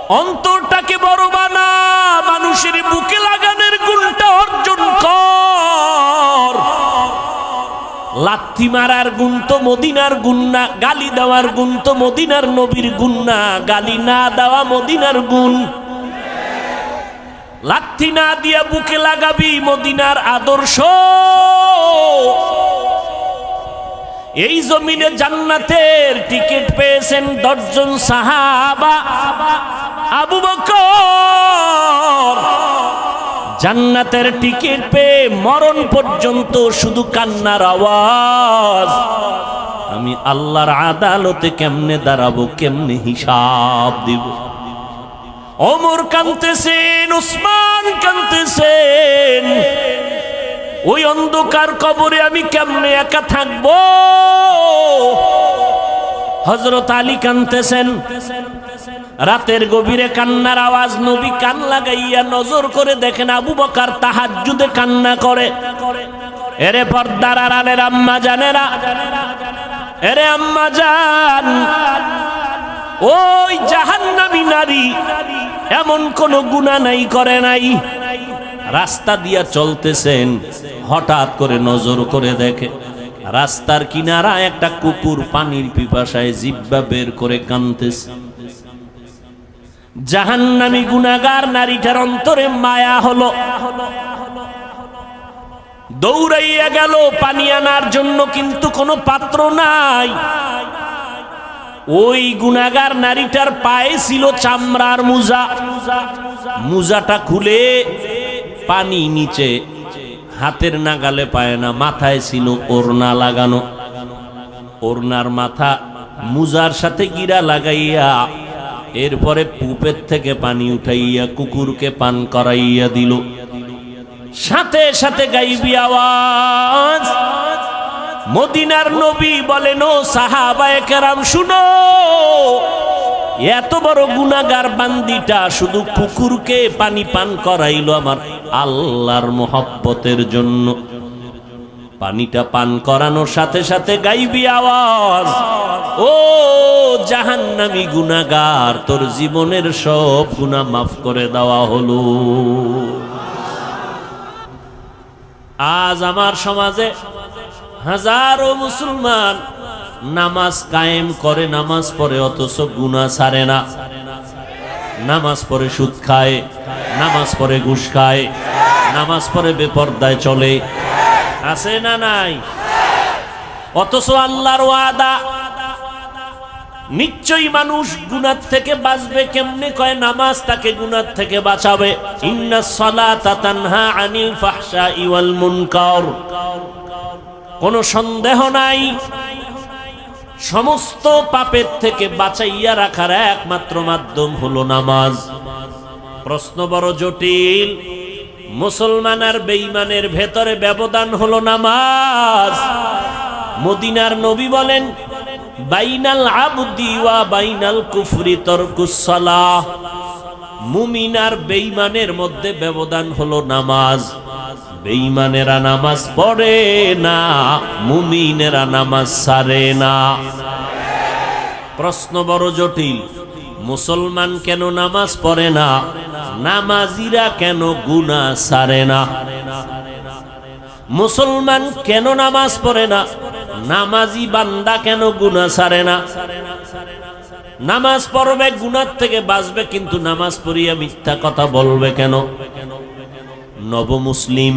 অন্তরটাকে বড় বানা, মানুষের বুকে লাগানোর গুণটা অর্জন কর। লাথি মারার গুণ তো মদিনার গুণ না, গালি দেওয়ার গুণ তো মদিনার নবীর গুণ না, গালি না দেওয়া মদিনার গুণ। লাথি না দিয়া বুকে লাগাবি মদিনার আদর্শ। এই জমিনে জান্নাতের টিকিট পেয়েছেন 10 জন সাহাবা। আবু বকর জান্নাতের টিকিট পেয়ে মরণ পর্যন্ত শুধু কান্নার আওয়াজ। আমি আল্লাহর আদালতে কেমনে দাঁড়াবো, কেমনে হিসাব দিব। ওমর কাঁদতেছেন, উসমান কাঁদতেছেন, ওই অন্ধকার কবরে আমি কেমনে একা থাকবো। হযরত আলী কাঁদতেছেন, রাতের গভীরে কান্নার আওয়াজ। নবী কান লাগাইয়া নজর করে দেখেন আবু বকর তাহাজ্জুদে কান্না করে। এরে পর্দার আড়ালের আম্মা জানেরা, এরে আম্মা জান, ওই জাহান্নামী নারী এমন কোন গুনাহ নাই করে নাই। রাস্তা দিয়া চলতেছেন, হঠাৎ করে নজর করে দেখে রাস্তার কিনারা একটা কুকুর পানির পিপাসায় জিহ্বা বের করে কাঁদতেছে। জাহান্নামী গুনাহগার নারীটার অন্তরে মায়া হলো, দৌড়াইয়া গেল পানি আনার জন্য, কিন্তু কোনো পাত্র নাই। ওই গুনাহগার নারীটার পায়ে ছিল চামড়ার মোজা, মোজাটা খুলে পানি নিচে, হাতের নাগালে পায় না। মাথায় ছিল ওড়না লাগানো, ওড়নার মাথা মোজার সাথে গিরা লাগাইয়া এরপরে পুপের থেকে পানি উঠাইয়া কুকুরকে পান করাইয়া দিল। সাথে সাথে গাইবি আওয়াজ, মদিনার নবী বলেন, ও সাহাবায়ে কেরাম শুনো, এত বড় গুনাহগার বান্দিটা শুধু কুকুরকে পানি পান করাইলো আমার আল্লাহর মোহব্বতের জন্য। পানিটা পান করানোর সাথে সাথে গাইবি আওয়াজ, ও জাহান্নামী গুনাহগার, তোর জীবনের সব গুনাহ মাফ করে দেওয়া হলো। আজ আমার সমাজে হাজারো মুসলমান নামাজ কায়েম করে, নামাজ পড়ে, অথচ গুনাহ ছাড়ে না। নামাজ পড়ে সুদ খায়, নামাজ পড়ে ঘুষ খায়, নামাজ পড়ে বেপরদায় চলে, আছে না নাই? অথচ আল্লাহর ওয়াদা, নিশ্চয়ই মানুষ গুনাহ থেকে বাঁচবে। কেমনে? কয় নামাজ তাকে গুনাহ থেকে বাঁচাবে। ইন্নাস সালাতা তানহা আনিল ফাহশাই ওয়াল মুনকার। কোনো সন্দেহ নাই, সমস্ত পাপের থেকে বাঁচাইয়া রাখার একমাত্র মাধ্যম হলো নামাজ। প্রশ্ন বড় জটিল। মুসলমান আর বেঈমানের ভেতরে ব্যবধান হলো নামাজ। মদিনার নবী বলেন, বাইনাল আবদি ওয়া বাইনাল কুফরি তারকুস সালাহ। মুমিন আর বেঈমানের মধ্যে ব্যবধান হলো নামাজ। বেঈমানেরা নামাজ পড়ে না, মুমিনেরা নামাজ ছাড়ে না। প্রশ্ন বড় জটিল। মুসলমান কেন নামাজ পড়ে না? নামাজিরা কেন গুনাহ ছাড়ে না? মুসলমান কেন নামাজ পড়ে না? নামাজি বান্দা কেন গুনাহ ছাড়ে না? নামাজ পড়বে, গুনাহ থেকে বাঁচবে, কিন্তু নামাজ পড়িয়া মিথ্যা কথা বলবে কেন? নব মুসলিম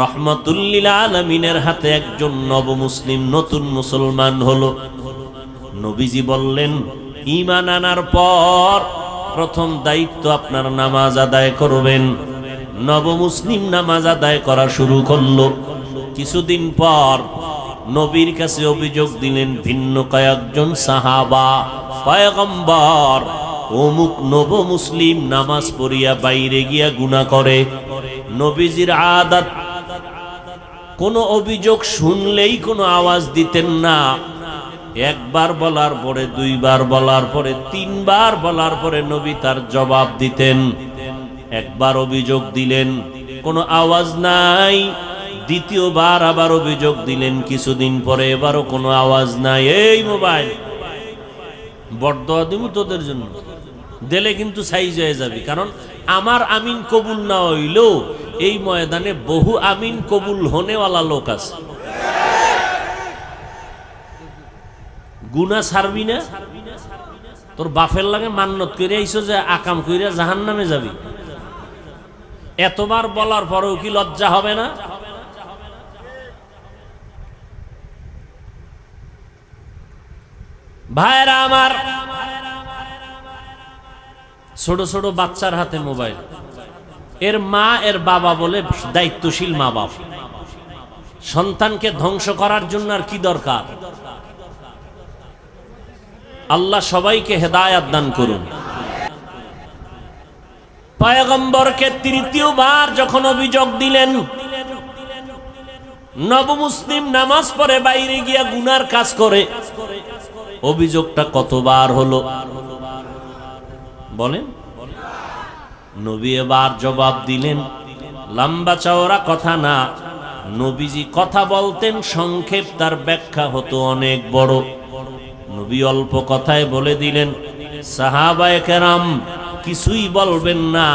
রহমাতুল লিল আলামিনের হাতে একজন নব মুসলিম নতুন মুসলমান হলো। নবীজি বললেন, ঈমান আনার পর প্রথম দায়িত্ব আপনার নামাজ আদায় করবেন। নব মুসলিম নামাজ আদায় করা শুরু করলো। কিছুদিন পর নবীর কাছে অভিযোগ দিলেন ভিন্ন কয়েকজন সাহাবা, পয়গম্বর, অমুক নব মুসলিম নামাজ পড়িয়া বাইরে গিয়া গুনাহ করে। নবীজির আদত, কোন অভিযোগ শুনলেই কোনো আওয়াজ দিতেন না। একবার বলার পরে, দুইবার বলার পরে, তিনবার বলার পরে নবী তার জবাব দিতেন। একবার অভিযোগ দিলেন, কোনো আওয়াজ নাই। দ্বিতীয়বার আবার অভিযোগ দিলেন, কিছুদিন পরে এবারও কোনো আওয়াজ নাই। এই মোবাইল বড়দোয়া দিব তোদের জন্য, দিলে কিন্তু সাইজ হয়ে যাবে। কারণ আমার আমিন কবুল না হইলেও এই ময়দানে বহু আমিন কবুল হনেওয়ালা লোক আছে। গুনাহ ছাড়বি না? তোর বাপের লাগে মান্নত করে আইছো যে আকাম কইরা জাহান্নামে যাবি, এতবার বলার পরেও কি লজ্জা হবে না? ভাইরা আমার, ছোট ছোট বাচ্চার হাতে মোবাইল, এর মা এর বাবা বলে দায়িত্বশীল মা বাপ, সন্তানকে ধ্বংস করার জন্য আর কি দরকার? আল্লাহ সবাইকে হেদায়েত দান করুন। পয়গম্বরকে তৃতীয়বার যখন অভিযোগ দিলেন, নবমুসলিম নামাজ পড়ে বাইরে গিয়া গুনার কাজ করে, অভিযোগটা কতবার হলো বলেন? নবী এবার জবাব দিলেন, লম্বা চওড়া কথা না, নবীজি কথা বলতেন সংক্ষেপ, তার ব্যাখ্যা হতো অনেক বড়। নবী অল্প কথায় বলে দিলেন, সাহাবায়ে কেরাম কিছুই বলবেন না,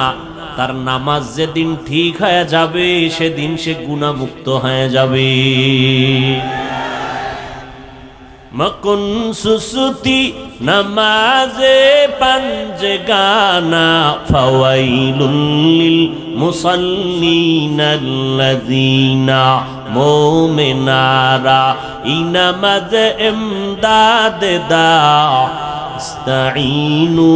তার নামাজ যেদিন ঠিক হয়ে যাবে সেদিন সে গুনাহমুক্ত হয়ে যাবে। মকুন সুসুতি নামাজে পাঞ্জে গানা, ফাওয়াইলুল লিল মুসাল্লিনাল্লাযীনা মুমিনারা ইনামাজ ইমদাদ দা ইস্তাঈনু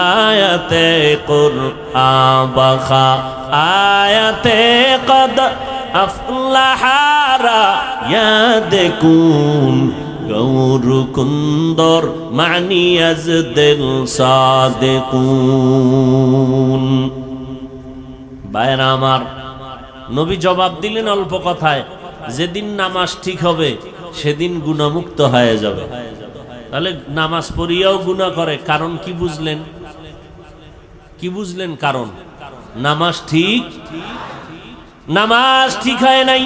আয়াতে কুরআন বাখা আয়াতে কদ আফলাহারা ইয়াদকুন গৌর কুন্দর মানি আজ দিল সাদেকুন। ভাইরা আমার, নবী জবাব দিলেন অল্প কথায়, যেদিন নামাজ ঠিক হবে সেদিন গুনাহমুক্ত হয়ে যাবে। তাহলে নামাজ পড়িয়াও গুনাহ করে, কারণ কি বুঝলেন? কি বুঝলেন কারণ? নামাজ ঠিক হয় নাই।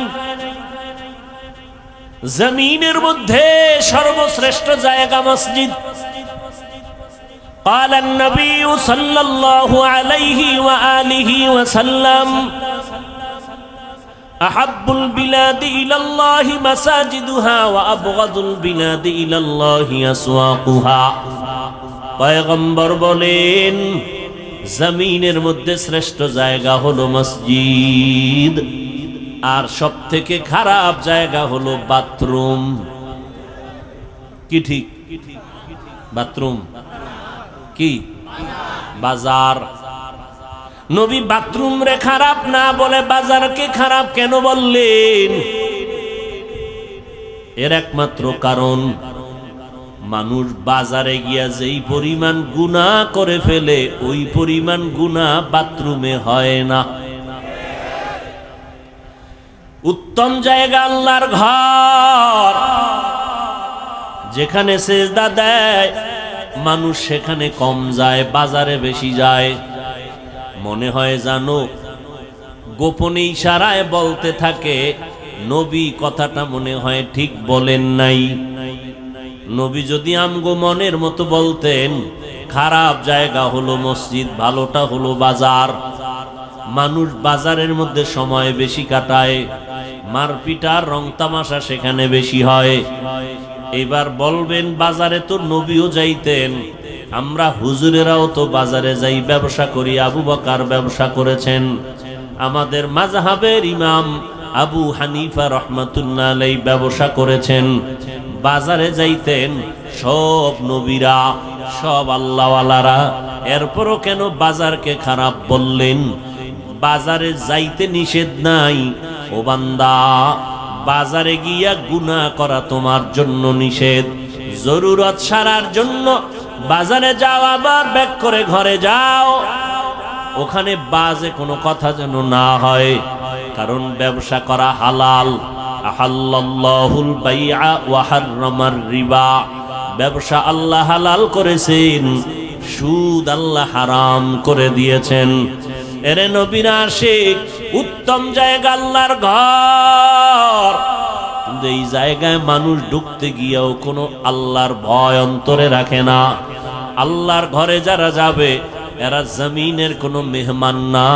জমিনের মধ্যে সর্বশ্রেষ্ঠ জায়গা মসজিদ। قال النبي صلى الله عليه وآله وسلم أحب البلاد إلى الله مساجدها وأبغض البلاد إلى الله أسواقها। পয়গম্বর বলেন, জমিনের মধ্যে শ্রেষ্ঠ জায়গা হলো মসজিদ, আর সব থেকে খারাপ জায়গা হলো বাথরুম। কি ঠিক? বাথরুম কি? বাজার। নবী বাথরুম রে খারাপ না বলে বাজারকে খারাপ কেন বললেন? এর একমাত্র কারণ, মানুষ বাজারে গিয়া যেই পরিমাণ গুনাহ করে ফেলে ওই পরিমাণ গুনাহ বাথরুমে হয় না। উত্তম জায়গা আল্লাহর ঘর, যেখানে সেজদা দেয় মানুষ সেখানে কম যায়, বাজারে বেশি যায়। মনে হয় জানো গোপনে ইশারায় বলতে থাকে, নবী কথাটা মনে হয় ঠিক বলেন নাই। নবী যদি আমগো মনের মতো বলতেন, খারাপ জায়গা হলো মসজিদ, ভালোটা হলো বাজার। মানুষ বাজারের মধ্যে সময় বেশি কাটায়, মারপিট আর রং তামাশা সেখানে বেশি হয়। এবার বলবেন বাজারে তো নবীও যাইতেন, আমরা হুজুরেরাও তো বাজারে যাই, ব্যবসা করি। আবু বকর ব্যবসা করেছেন, আমাদের মাযহাবের ইমাম আবু হানিফা রাহমাতুল্লাহ আলাইহি ব্যবসা করেছেন, বাজারে যাইতেন সব নবীরা, সব আল্লাহওয়ালারা। এরপরও কেন বাজারকে খারাপ বললেন? বাজারে যাইতে নিষেধ নাই ও বান্দা, বাজারে গিয়া গুনাহ করা তোমার জন্য নিষেধ। জরুরত সারার জন্য বাজারে যাও, আবার ব্যাক করে ঘরে যাও, ওখানে বাজে কোনো কথা যেন না হয়, কারণ ব্যবসা করা হালাল। আহাল্লাল্লাহুল বাইআ ওয়া হাররামার রিবা, ব্যবসা আল্লাহ হালাল করেছেন, সুদ আল্লাহ হারাম করে দিয়েছেন। এরে নবীর আশিক, উত্তম জায়গা আল্লাহর ঘর, কিন্তু এই জায়গায় মানুষ ঢুকতে গিয়েও কোনো আল্লাহর ভয় অন্তরে রাখে না। আল্লাহর ঘরে যারা যাবে এরা জমিনের কোনো মেহমান না,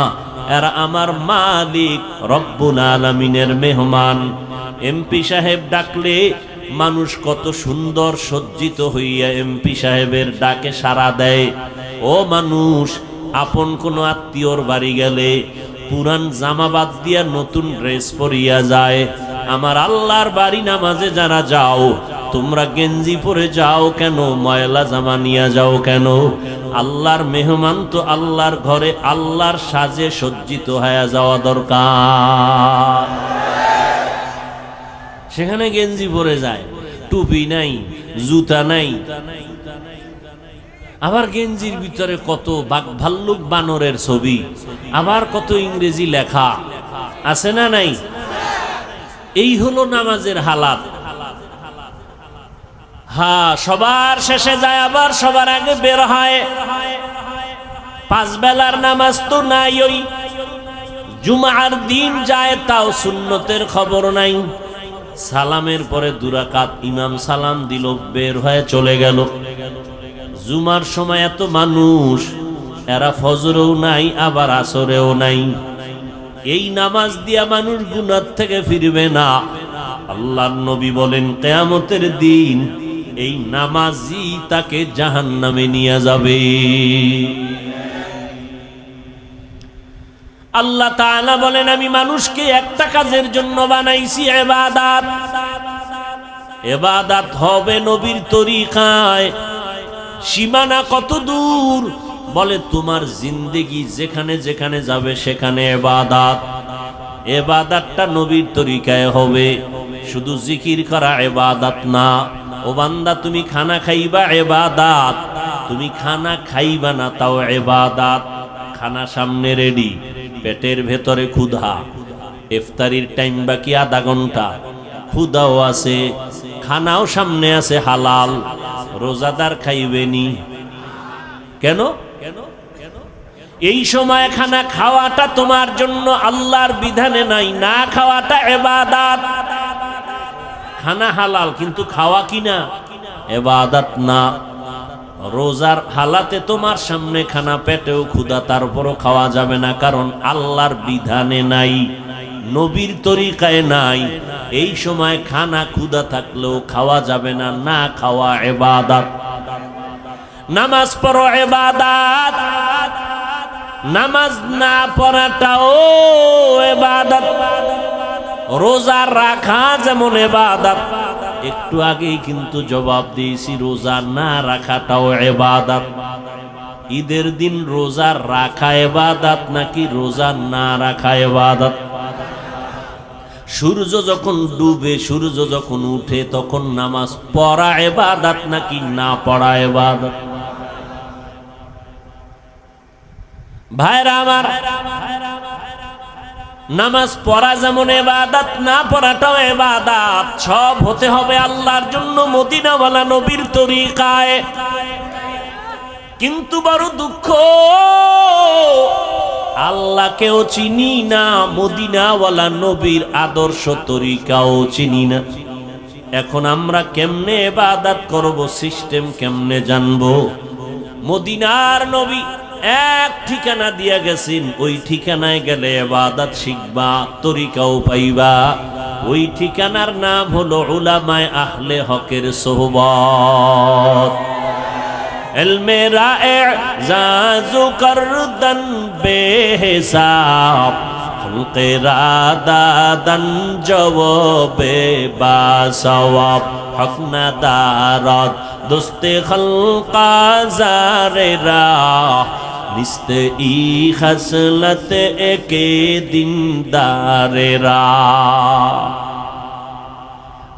এরা আমার মালিক রব্বুল আলামিনের মেহমান। এমপি সাহেব ডাকলে মানুষ কত সুন্দর সজ্জিত হইয়া এমপি সাহেবের ডাকে সাড়া দেয়। ও মানুষ, আপন কোনো আত্মীয়র বাড়ি গেলে পুরান জামা বাদ দিয়া নতুন ড্রেস পরিয়া যায়। আমার আল্লাহর বাড়ি নামাজে যারা যাও, তোমরা গেঞ্জি পরে যাও কেন? ময়লা জামা নিয়ে যাও কেন? আল্লাহর মেহমান তো আল্লাহর ঘরে আল্লাহর সাজে সজ্জিত হয়ে যাওয়া দরকার। সেখানে গেঞ্জি পরে যায়, টুপি নাই, জুতা নাই, আবার গেঞ্জির ভিতরে কত বাঘ ভাল্লুক বানরের ছবি, আবার কত ইংরেজি লেখা আছে না নাই? এই হলো নামাজের হালাত। হ্যাঁ, সবার শেষে যায় আবার সবার আগে বের হয়। 5 বেলার নামাজ তো নাই, ওই জুমার দিন যায় তাও সুন্নতের খবর নাই। সালামের পরে 2 রাকাত ইমাম সালাম দিল, বের হয়ে চলে গেল। জুমার সময় এত মানুষ, এরা ফজরেও নাই আবার আসরেও নাই। এই নামাজ দিয়া মানুষ গুনাহ থেকে ফিরবে না। আল্লাহর নবী বলেন কিয়ামতের দিন এই নামাজি তাকে জাহান্নামে নিয়ে যাবে। আল্লাহ তাআলা বলেন আমি মানুষকে একটা কাজের জন্য বানাইছি, ইবাদত। ইবাদত হবে নবীর তরিকায়। সীমানা কত দূর? বলে তোমার জিন্দেগি যেখানে যেখানে যাবে সেখানে ইবাদত। ইবাদতটা নবীর তরিকায় হবে, শুধু জিকির করা ইবাদত না। ও বান্দা, তুমি খানা খাইবা ইবাদত, তুমি খানা খাইবা না তাও ইবাদত। খানা সামনে রেডি, পেটের ভেতরে ক্ষুধা, ইফতারির টাইম বাকি আধা ঘন্টা, ক্ষুধাও আছে, খানাও সামনে আছে হালাল। রোজাদার খাইবেনি কেন? এই সময় খানা খাওয়াটা তোমার জন্য আল্লাহর বিধানে নাই, না খাওয়াটা ইবাদত। খানা হালাল কিন্তু খাওয়া কিনা ইবাদত না। রোজার হালাতে তোমার সামনে খানা, পেটেও ক্ষুধা, তারপরও খাওয়া যাবে না, কারণ আল্লাহর বিধানে নাই, নবীর তরিকায় নাই। এই সময় খানা ক্ষুধা থাকলেও খাওয়া যাবে না, না খাওয়া ইবাদত। নামাজ পড়ো ইবাদত, নামাজ না পড়াটাও ইবাদত। রোজা রাখা যেমন ইবাদত, একটু আগেই কিন্তু জবাব দিয়েছি রোজা না রাখাটাও ইবাদত। ঈদের দিন রোজা রাখা ইবাদত নাকি রোজা না রাখা ইবাদত? সূর্য যখন ডুবে, সূর্য যখন উঠে, তখন নামাজ পড়া ইবাদত নাকি না পড়া ইবাদত? ভাইরা আমার, নামাজ পড়া যেমন ইবাদত, না পড়াটাও ইবাদত। সব হতে হবে আল্লাহর জন্য, মদিনাওয়ালা নবীর তরিকায়। কিন্তু বড় দুঃখ, আল্লাহকেও চিনি না, মদিনাওয়ালা নবীর আদর্শ তরিকাও চিনি না। এখন আমরা কেমনে ইবাদত করব, সিস্টেম কেমনে জানবো? মদিনার নবী এক ঠিকানা দিয়া গেছেন, ওই ঠিকানায় গেলে ইবাদত শিখবা, তরিকাও পাইবা। ওই ঠিকানার নাম হলো উলামায়ে আহলে হকের সোহবত। ইলমে রা'জাজু করদান বেহিসাব, খলকে রাদাদান জওয়াবে বাসওয়াব, হক না দারাত দোস্তে খলকা জারেরা, নিস্তে ই খসলত একে দিনদারেরা।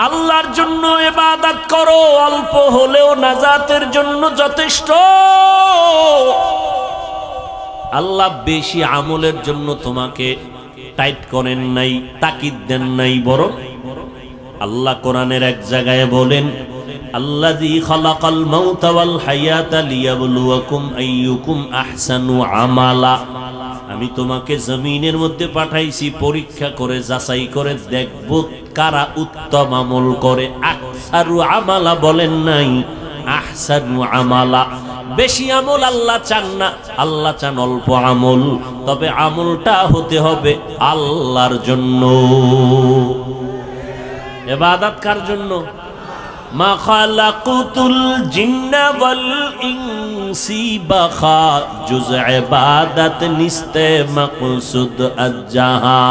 আল্লাহর জন্য ইবাদত করো, অল্প হলেও নাজাতের জন্য যথেষ্ট। আল্লাহ বেশি আমলের জন্য তোমাকে টাইট করেন নাই, তাকিদ দেন নাই, বরং আল্লাহ কোরআনের এক জায়গায় বলেন আল্লাযী খালাকাল মাউতা ওয়াল হায়াতা লিয়াবলুয়াকুম আইয়ুকুম আহসানু আমালা। আমি তোমাকে জমিনের মধ্যে পাঠাইছি পরীক্ষা করে, যাচাই করে দেখব কারা উত্তম আমল করে। আকসারু আমালা বলেন নাই, আহসানু আমালা। বেশি আমল আল্লাহ চান না, আল্লাহ চান অল্প আমল, তবে আমলটা হতে হবে আল্লাহর জন্য। ইবাদত কার জন্য? মা খালাকুতুল জিন্না ওয়াল ইনসি বাখা জুজ ইবাদত নিস্তে মাকসুদ আজ্জাহা।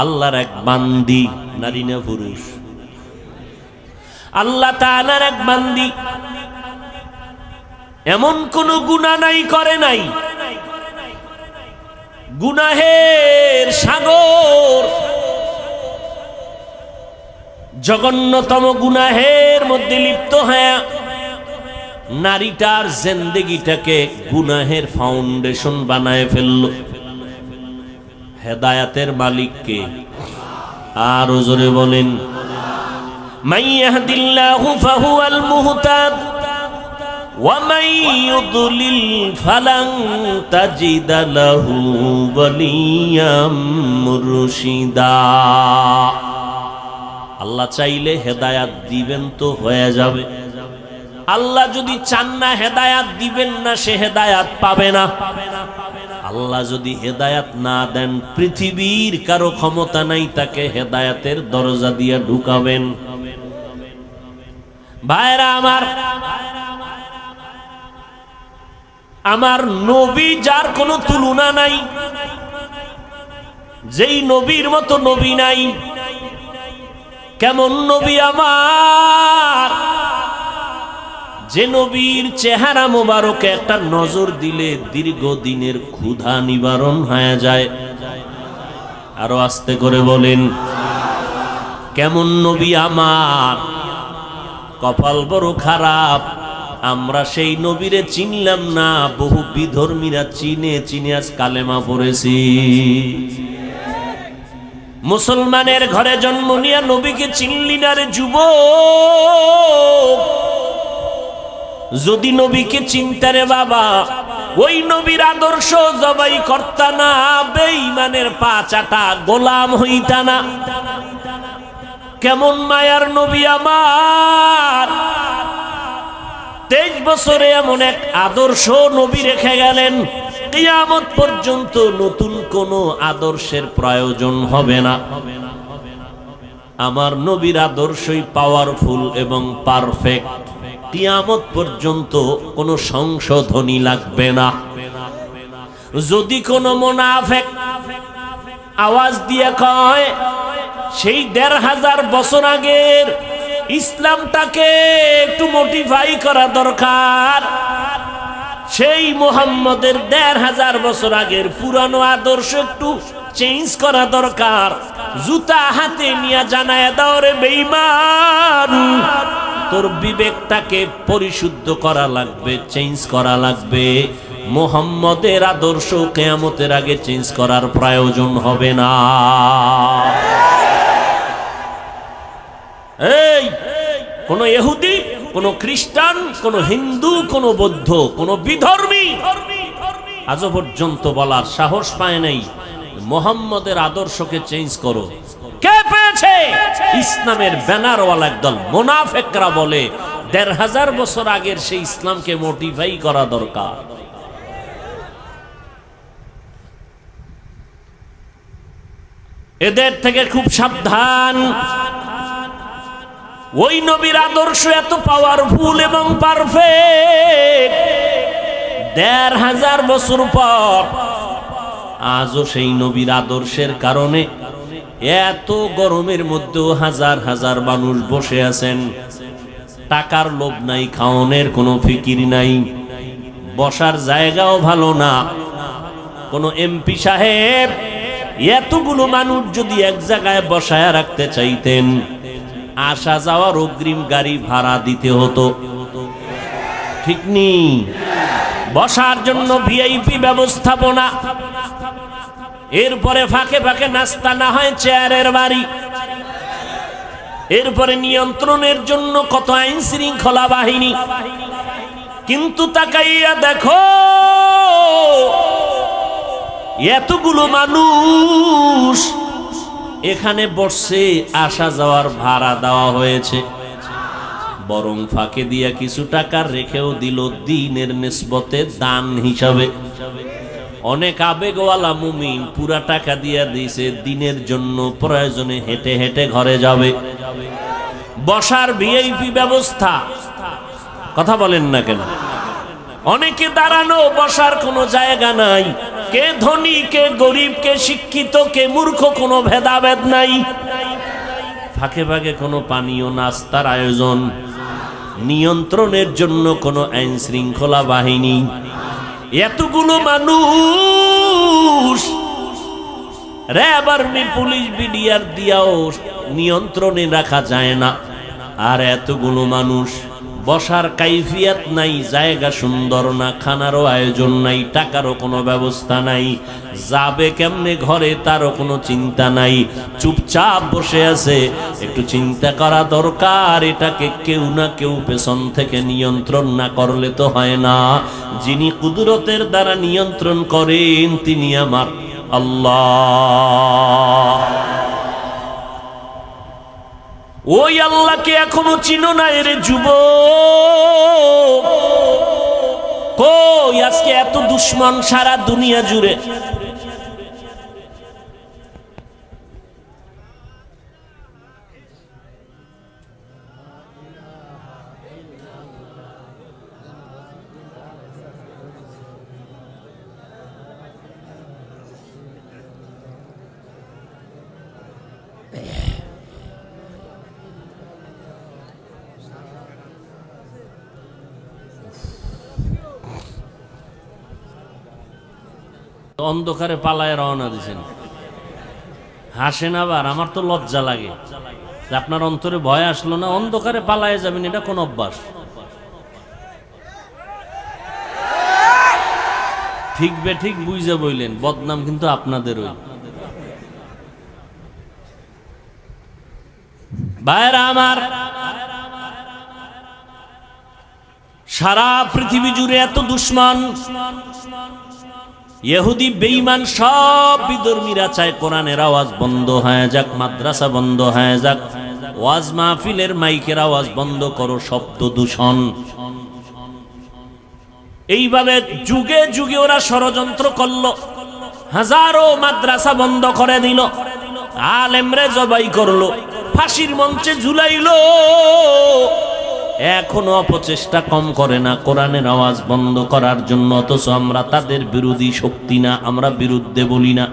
আল্লাহর এক বান্দি, নারী না পুরুষ? আল্লাহ তাআলার এক বান্দি, এমন কোন গুনাহ নাই করে নাই, গুনাহের সাগর, জঘন্যতম গুনাহের মধ্যে লিপ্ত হয়ে নারীটার জিন্দেগিটাকে গুনাহের ফাউন্ডেশন বানায় ফেলল। হেদায়েতের মালিক কে? আর জোরে বলেন, মান ইয়াহদিল্লাহু ফাহুয়াল মুহতাদ ওয়া মান ইউদ্লিল ফালান তাজিদা লাহু ওয়ালিয়াম মুরশিদা। আল্লাহ চাইলে হেদায়াত দিবেন তো হয়ে যাবে, আল্লাহ যদি চান না হেদায়াত দিবেন না, সে হেদায়াত পাবে না। আল্লাহ যদি হেদায়াত না দেন, পৃথিবীর কারো ক্ষমতা নাই তাকে হেদায়াতের দরজা দিয়ে ঢুকাবেন। ভাইরা আমার, আমার নবী যার কোনো তুলনা নাই, যেই নবীর মতো নবী নাই। কেমন নবী আমার, যে নবীর চেহারা মোবারকে একটা নজর দিলে দীর্ঘদিনের ক্ষুধা নিবারণ হয়ে যায়। আরো আস্তে করে বলেন, কেমন নবী আমার। কপাল বড় খারাপ, আমরা সেই নবীরে চিনলাম না, বহু বিধর্মীরা চিনে চিনে আজ কালেমা পড়েছি। মুসলমানের ঘরে জন্ম নিয়া নবীকে চিনলি না রে যুবক। যদি নবীকে চিনতে রে বাবা, ওই নবীর আদর্শ জবাই করতা না, বেঈমানের পা চাটা গোলাম হইতা না। কেমন মায়ার নবী আমার, 23 বছরে এমন এক আদর্শ নবী রেখে গেলেন, কিয়ামত পর্যন্ত নতুন কোন আদর্শের প্রয়োজন হবে না। আমার নবীর আদর্শই পাওয়ারফুল এবং পারফেক্ট, কিয়ামত পর্যন্ত কোনো সংশোধনী লাগবে না। যদি কোনো মুনাফিক আওয়াজ দিয়ে কয় সেই 1500 বছর আগের ইসলামটাকে একটু মডিফাই করা দরকার, সেই মুহাম্মদের 1500 বছর আগের পুরানো আদর্শ একটু চেঞ্জ করা দরকার, জুতা হাতে নিয়ে জানায় দাও রে বেঈমান, তোর বিবেকটাকে পরিশুদ্ধ করা লাগবে, চেঞ্জ করা লাগবে। মুহাম্মদের আদর্শ কিয়ামতের আগে চেঞ্জ করার প্রয়োজন হবে না। এই কোন ইহুদি, কোন খ্রিস্টান, কোন হিন্দু, কোন বৌদ্ধ, কোন বিধর্মী আজ পর্যন্ত বলার সাহস পায় নাই মুহাম্মদের আদর্শকে চেঞ্জ করো। কে পেয়েছে? ইসলামের ব্যানারওয়ালা একদল মুনাফিকরা বলে 1500 বছর আগের সেই ইসলামকে মডিফাই করা দরকার। এদের থেকে খুব সাবধান। ওই নবীর আদর্শ এত পাওয়ারফুল এবং পারফেক্ট, 1500 বছর পর আজও সেই নবীর আদর্শের কারণে এত গরমের মধ্যেও হাজার হাজার মানুষ বসে আছেন। টাকার লোভ নাই, খাওয়ানোর কোনো ফিকির নাই, বসার জায়গাও ভালো না। কোন এমপি সাহেব এতগুলো মানুষ যদি এক জায়গায় বসায় রাখতে চাইতেন, আসা যাওয়ার অগ্রিম গাড়ি ভাড়া দিতে হতো, ঠিক নেই? বসার জন্য ভিআইপি ব্যবস্থাপনা, এরপরে ফাঁকে ফাঁকে নাস্তা, না হয় চেয়ারের বাড়ি, এরপরে নিয়ন্ত্রণের জন্য কত আইন শৃঙ্খলা বাহিনী। কিন্তু তাকাইয়া দেখো এতগুলো মানুষ এখানে বসছে, আসা যাওয়ার ভাড়া দেওয়া হয়েছে, বরং ফাঁকে দিয়া কিছু টাকা রেখেও দিল দ্বীনের নিসবতে দান হিসাবে। অনেক আবেগওয়ালা মুমিন পুরা টাকা দিয়া দিয়েছে দ্বীনের জন্য, প্রয়োজনে হেঁটে হেঁটে ঘরে যাবে। বসার ভিআইপি ব্যবস্থা, কথা বলেন না কেন? অনেকে দাঁড়ানো, বসার কোনো জায়গা নাই। কে ধনী, কে গরিব, কে শিক্ষিত, কে মূর্খ, কোনো ভেদাভেদ নাই। ফাঁকে ফাঁকে কোনো পানীয় নাস্তার আয়োজন, নিয়ন্ত্রণের জন্য কোনো আইন শৃঙ্খলা বাহিনী। এতগুলো মানুষ র্যাব, আর্মি, পুলিশ, বিডিআর দিয়াও নিয়ন্ত্রণে রাখা যায় না। আর এতগুলো মানুষ, বসার কাইফিয়াত নাই, জায়গা সুন্দর না, খানারও আয়োজন নাই, টাকারও কোনো ব্যবস্থা নাই, যাবে কেমনে ঘরে তারও কোনো চিন্তা নাই, চুপচাপ বসে আছে। একটু চিন্তা করা দরকার, এটাকে কেউ না কেউ পেছন থেকে নিয়ন্ত্রণ না করলে তো হয় না। যিনি কুদরতের দ্বারা নিয়ন্ত্রণ করেন তিনি আমার আল্লাহ। ওই আল্লাহকে এখনো চিনো না রে যুবক? কই আজকে এত দুশ্মন সারা দুনিয়া জুড়ে? অন্ধকারে পালায় রওনা দিয়েছেন, হাসেন আবার। আমার তো লজ্জা লাগে যে আপনার অন্তরে ভয় আসলো না, অন্ধকারে পালায় যাবেন, এটা কোন অভ্যাস? ঠিক বে ঠিক বুঝে বইলেন, বদনাম কিন্তু আপনাদেরই। ভাইরা আমার, সারা পৃথিবী জুড়ে এত দুশ্মন, ইহুদি বেঈমান সব বিধর্মীরা চায় কোরআনের আওয়াজ বন্ধ হয়ে যাক, মাদ্রাসা বন্ধ হয়ে যাক, ওয়াজ মাহফিলের মাইকের আওয়াজ বন্ধ করো, শব্দ দূষণ। এইভাবে যুগে যুগে ওরা ষড়যন্ত্র করলো, হাজারো মাদ্রাসা বন্ধ করে দিল, আলেমরে জবাই করলো, ফাঁসির মঞ্চে ঝুলাইলো। এখনো অপচেষ্টা কম করে না কোরআনের আওয়াজ বন্ধ করার জন্য। অথচ আমরা তাদের বিরোধী শক্তি না, আমরা বিরুদ্ধে বলি না।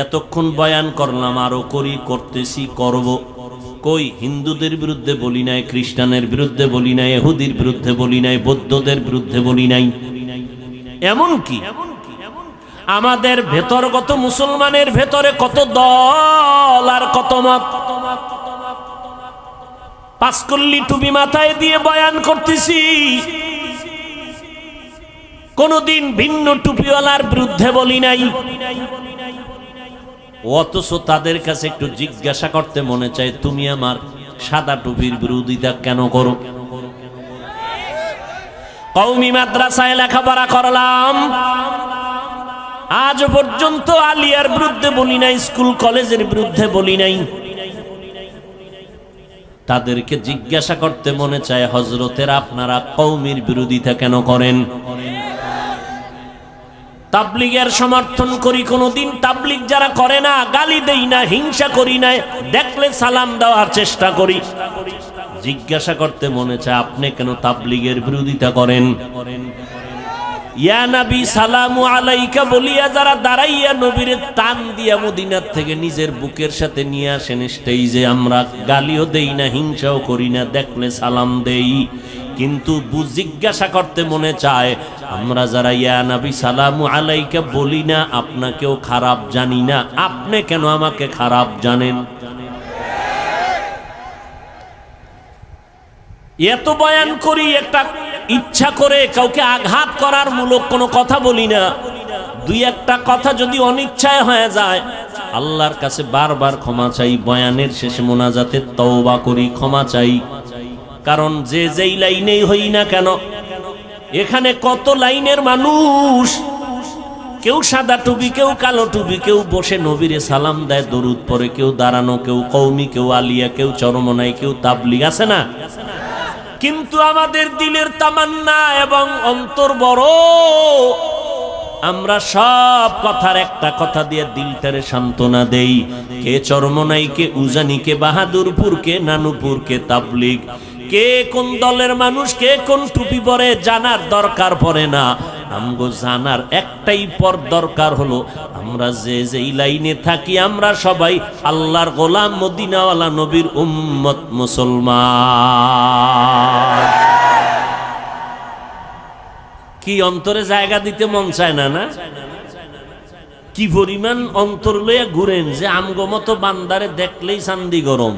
এতক্ষণ বয়ান করলাম, আরো করি, করতেছি, করব। কই হিন্দুদের বিরুদ্ধে বলি নাই, খ্রিস্টানের বিরুদ্ধে বলি নাই, ইহুদির বিরুদ্ধে বলি নাই, বৌদ্ধদের বিরুদ্ধে বলি নাই। এমন কি আমাদের ভেতরগত মুসলমানের ভেতরে কত দল আর কত মত। পাঁচকল্লি টুপি মাথায় দিয়ে বয়ান করতেছি, কোনদিন ভিন্ন টুপিওয়ালার বিরুদ্ধে বলি নাই। অথচ তাদের কাছে একটু জিজ্ঞাসা করতে মনে চায়, তুমি আমার সাদা টুপির বিরোধিতা কেন করো? কওমি মাদ্রাসায় লেখাপড়া করলাম, আজ পর্যন্ত আলিয়ার বিরুদ্ধে বলি নাই, স্কুল কলেজের বিরুদ্ধে বলি নাই। তাদেরকে জিজ্ঞাসা করতে মনে চায়, হযরতেরা আপনারা কওমির বিরোধিতা কেন করেন? তাবলীগের সমর্থন করি, কোনদিন তাবলীগ যারা করে না গালি দেই না, হিংসা করি না, দেখলে সালাম দেওয়ার চেষ্টা করি। জিজ্ঞাসা করতে মনে চায়, আপনি কেন তাবলীগের বিরোধিতা করেন? ইয়া নবী সালামু আলাইকা বলিয়া যারা দাঁড়াইয়া নবীরে টান দিয়া মদিনার থেকে নিজের বুকের সাথে নিয়ে আসেন স্টেজে, আমরা গালিও দেই না, হিংসাও করি না, দেখলে সালাম দেই। কিন্তু জিজ্ঞাসা করতে মনে চায়, আমরা যারা ইয়া নবী সালামু আলাইকা বলি না, আপনাকেও খারাপ জানি না, আপনি কেন আমাকে খারাপ জানেন? এত বয়ান করি, একটা ইচ্ছা করে কাউকে আঘাত করার মূলক কোনো কথা বলি না। দুই একটা কথা যদি অনিচ্ছায় হয়ে যায়, আল্লাহর কাছে বারবার ক্ষমা চাই। বয়ানের শেষে মোনাজাতে তওবা করি, ক্ষমা চাই। কারণ যে যেই লাইনেই হই না কেন, এখানে কত লাইনের মানুষ, কেউ সাদা টুপি, কেউ কালো টুপি, কেউ বসে নবীরে সালাম দেয়, দরুদ পড়ে, কেউ দাঁড়ানো, কেউ কওমি, কেউ আলিয়া, কেউ চরমনাই, কেউ তাবলীগ, আছে না? কিন্তু আমাদের দিলের তামান্না এবং অন্তর বড়, আমরা সব কথার একটা কথা দিয়ে দিলটারে সান্ত্বনা দেই। কে চরমনাই, কে উজানি, কে বাহাদুরপুর, কে নানুপুর, কে তাবলিগ, কে কোন দলের মানুষ, কে কোন টুপি পরে জানার দরকার পড়ে না। আমগো জানার একটাই পর দরকার হলো, আমরা যে যেই লাইনে থাকি আমরা সবাই আল্লাহর গোলাম, মদিনাওয়ালা নবীর উম্মত, মুসলমান। কি অন্তরে জায়গা দিতে মন চায় না? না, কি পরিমাণ অন্তর লইয়া ঘুরেন যে আমগো মতো বান্দারে দেখলেই চান্দি গরম।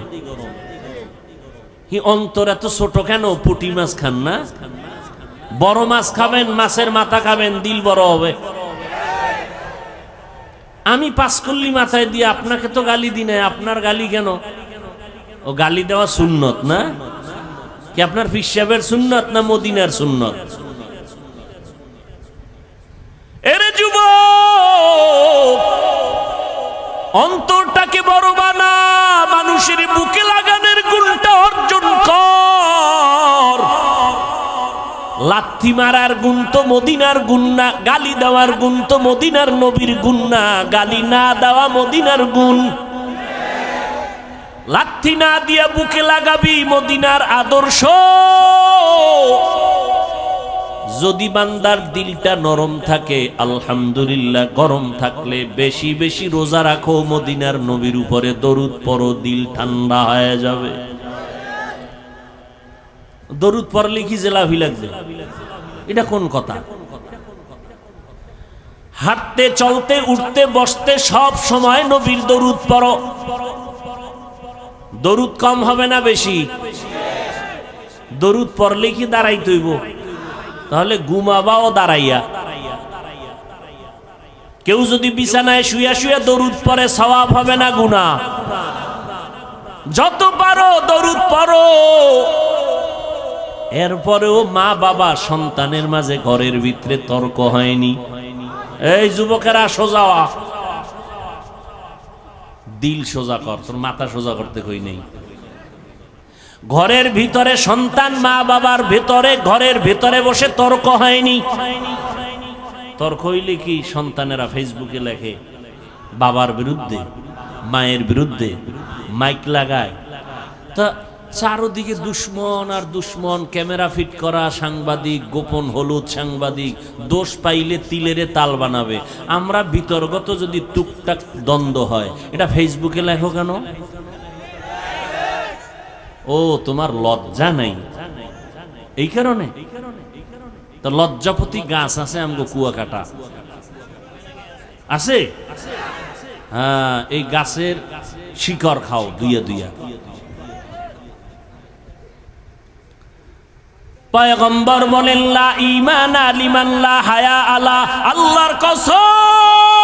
কি অন্তর এত ছোট কেন? পুঁটি মাছ খান না? বড় মাছ খাবেন, মাছের মাথা খাবেন, দিল বড় হবে। আমি পাঁচকল্লি মাথায় দিয়ে আপনাকে তো গালি দিই না, আপনার গালি কেন? ও গালি দেওয়া সুন্নত না? কি আপনার পীর সাহেবের সুন্নত না মদিনার সুন্নত? এরে যুবক, অন্তরটাকে বড় বানা, মানুষের বুকে লাগানোর গুণটা অর্জন কর। লাথি মারার গুণ তো মদিনার গুণ না, গালি দেওয়ার গুণ তো মদিনার নবীর গুণ না, গালি না দেওয়া মদিনার গুণ। লাথি না দিয়া বুকে লাগাবি মদিনার আদর্শ। যদি বান্দার দিলটা নরম থাকে, আলহামদুলিল্লাহ। গরম থাকলে বেশি বেশি রোজা রাখো, মদিনার নবীর উপরে দরুদ পড়ো, দিল ঠান্ডা হয়ে যাবে। দরুদ পড়লে কি জেলাভি লাগবে? এটা কোন কথা? হাঁটতে, চলতে, উঠতে, বসতে সব সময় নবীর দরুদ পড়ো। দরুদ কম হবে না বেশি? দরুদ পড়লে কি দাঁড়াইতে হইব? তাহলে ঘুমাবাও দাঁড়াইয়া। কেউ যদি বিছানায় শুয়া শুয়া দরুদ পড়ে, সওয়াব হবে না গুনাহ? যত পারো দরুদ পড়ো। এরপরেও মা বাবা সন্তানের মাঝে ঘরের ভিতরে তর্ক হয়নি। এই যুবকেরা সোজা হ, দিল সোজা কর, তোর মাথা সোজা করতে কই নেই। ঘরের ভিতরে সন্তান মা বাবার ভেতরে, ঘরের ভেতরে বসে তর্ক হয়নি। তর্ক হইলে কি সন্তানেরা ফেসবুকে লেখে বাবার বিরুদ্ধে, মায়ের বিরুদ্ধে, মাইক লাগায়। তা চারদিকে দুশ্মন আর দুশ্মন, ক্যামেরা ফিট করা সাংবাদিক, গোপন হলুদ সাংবাদিক, দোষ পাইলে তিলেরে তাল বানাবে। আমরা বিতর্গত যদি টুকটাক দ্বন্দ্ব হয়, এটা ফেসবুকে লেখো কেন? ও, তোমার লজ্জা নাই এই কারণে? তো লজ্জাপতি গাছ আছে আমগো কুয়াকাটা আছে, হ্যাঁ, এই গাছের শিকড় খাও দুইয়া দুইয়া। পয়গম্বর বলেন, লা ঈমানা লিমান লা হায়া আলা। আল্লাহর কসম,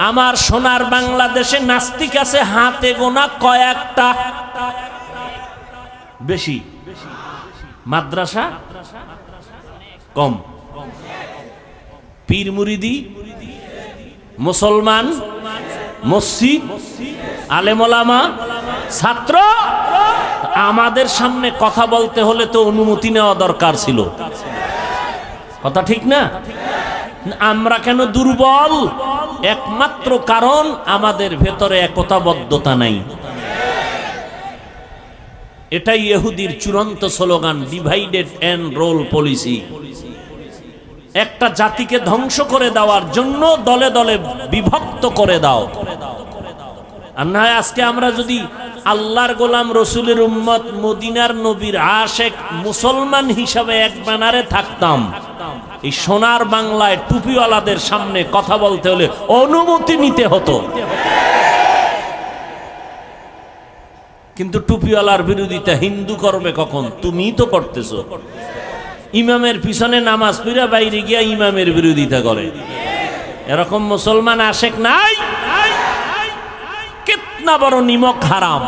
আমার সোনার বাংলাদেশে নাস্তিক আছে হাতে গোনা কয়েকটা, বেশি। মাদ্রাসা কম। পীর মুরিদি, মুসলমান, মসজিদ, আলেম ওলামা, ছাত্র। আমাদের সামনে কথা বলতে হলে তো অনুমতি নেওয়া দরকার ছিল, কথা ঠিক না? আমরা কেন দুর্বল? একমাত্র কারণ আমাদের ভেতরে একতাবদ্ধতা নাই। এটাই ইহুদির চূড়ান্ত slogan, divided and rule policy. একটা জাতিকে ধ্বংস করে দেওয়ার জন্য দলে দলে বিভক্ত করে দাও। আর না, আজকে আমরা যদি আল্লাহর গোলাম, রসুলের উম্মত, মদিনার নবীর আশেক মুসলমান হিসাবে এক ব্যানারে থাকতাম, এই সোনার বাংলায় টুপিওয়ালাদের সামনে কথা বলতে হলে অনুমতি নিতে হতো। কিন্তু টুপিওয়ালার বিরোধিতা হিন্দু করবে কখন? তুমিই তো করতেছো। ইমামের পিছনে নামাজ পড়া বাইরে গিয়া ইমামের বিরোধিতা করে, এরকম মুসলমান আশেক নাই? কিতনা বড় নিমক হারাম।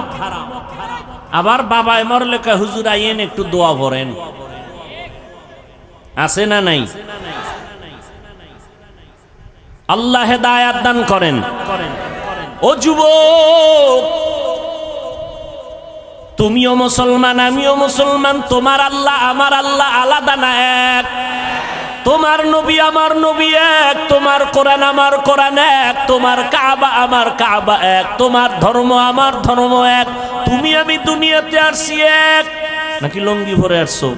আবার বাবায় মরলে কয়, হুজুর আইয়েন একটু দোয়া ভরেন। আছে না নাই? আল্লাহ হেদায়াত দান করেন। ও যুবক, তুমিও মুসলমান, আমিও মুসলমান। তোমার আল্লাহ আমার আল্লাহ আলাদা না, এক। তোমার নবী আমার নবী এক, তোমার কোরআন আমার কোরআন এক, তোমার কাবা আমার কাবা এক, তোমার ধর্ম আমার ধর্ম এক। তুমি আমি দুনিয়াতে আসছি এক। নাকি লঙ্গি ভরে আসছো?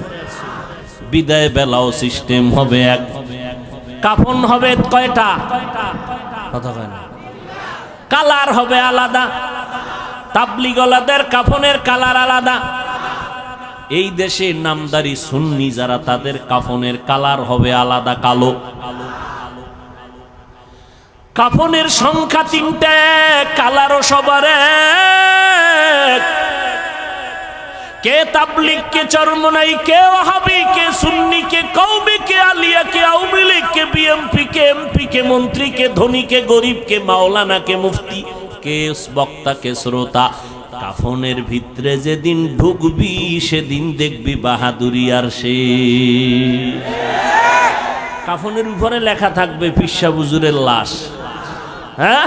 বিদায় বেলাও সিস্টেম হবে এক। কাফন হবে কয়টা? কথা কয় না। কালার হবে আলাদা। তাবলিগলাদের কাফনের কালার আলাদা। এই দেশে নামদারি সুন্নি যারা, তাদের কাফনের কালার হবে আলাদা, কালো। কাফনের সংখ্যা 3টে, কালারও সবার এক। কে তাবলিগ, কে চরমনাই, কে ওয়াহাবি, কে সুন্নি, কে কওমি, কে আলিয়া, কে আওয়ামী লীগ, কে বিএমপি, কে এমপি, কে মন্ত্রী, কে ধনী, কে গরিব, কে মাওলানা, কে মুফতি, কে বক্তা, কে শ্রোতা। কাফনের ভিতরে যেদিন ঢুকবি সেদিন দেখবি বাহাদুরি আর সে। কাফনের উপরে লেখা থাকবে পিসা হুজুরের লাশ। হ্যাঁ,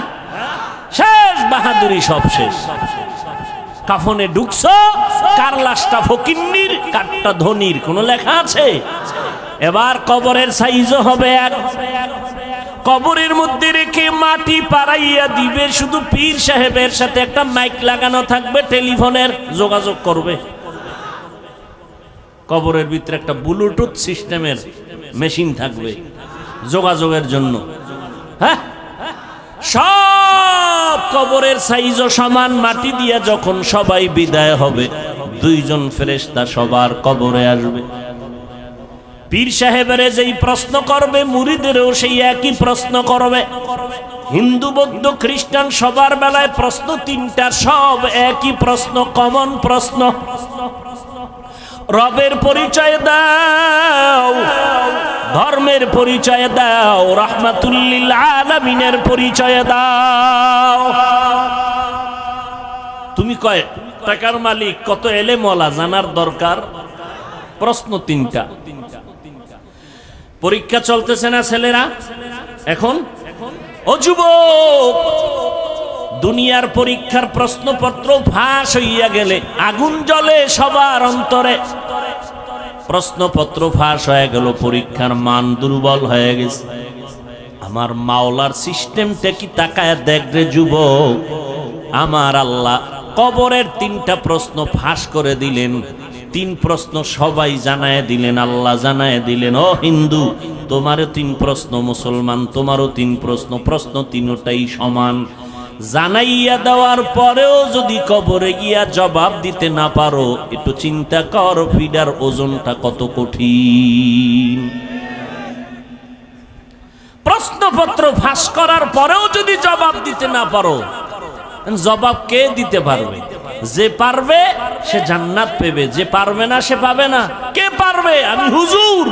শেষ বাহাদুরি, সব শেষ। কাফনে ঢুকছো, কার লাশটা ফকিন্নির, কারটা ধনির, কোন লেখা আছে? এবার কবরের সাইজও হবে এক। কবরের মধ্যে রেখে মাটি পাড়াইয়া দিবে, শুধু পীর সাহেবের সাথে একটা মাইক লাগানো থাকবে, টেলিফোনের যোগাযোগ করবে। কবরের ভিতরে একটা ব্লুটুথ সিস্টেমের মেশিন থাকবে যোগাযোগের জন্য। হ্যাঁ, সব কবরের সাইজও সমান। মাটি দিয়া যখন সবাই বিদায় হবে, 2 জন ফেরেশতা সবার কবরে আসবে। পীর সাহেবের যেই প্রশ্ন করবে, মুরিদেরও সেই একই প্রশ্ন করবে। হিন্দু বৌদ্ধ খ্রিস্টান সবার বেলায় প্রশ্ন 3টা, সব একই প্রশ্ন, কমন প্রশ্ন। রবের পরিচয় দাও, ধর্মের পরিচয় দাও, রাহমাতুল লিল আলামিনের পরিচয় দাও। তুমি কয় টাকার মালিক, কত এলেম ওয়ালা, জানার দরকার। প্রশ্ন 3টা। পরীক্ষা চলতেছে না ছেলেরা এখন? ও যুবক, দুনিয়ার পরীক্ষার প্রশ্নপত্র ফাঁস হইয়া গেলে আগুন জ্বলে সবার অন্তরে। প্রশ্নপত্র ফাঁস হয়ে গেল, পরীক্ষার মান দুর্বল হয়ে গেছে। আমার মাওলার সিস্টেমটা কি তাকায় দেখ রে যুবক। আমার আল্লাহ কবরের 3টা প্রশ্ন ফাঁস করে দিলেন। 3 প্রশ্ন সবাই জানায় দিলেন, আল্লাহ জানায় দিলেন। ও হিন্দু, তোমারও 3 প্রশ্ন, মুসলমান তোমারও 3 প্রশ্ন। প্রশ্ন 3টাই সমান। জানাইয়া দেওয়ার পরেও যদি কবরে গিয়া জবাব দিতে না পারো, একটু চিন্তা কর ফিডার ওজনটা কত কঠিন। প্রশ্নপত্র ফাঁস করার পরেও যদি জবাব দিতে না পারো, জবাব কে দিতে পারবে? যে পারবে সে জান্নাত পেবে, যে পারবে না সে পাবে না। কে পারবে? আমি হুজুর।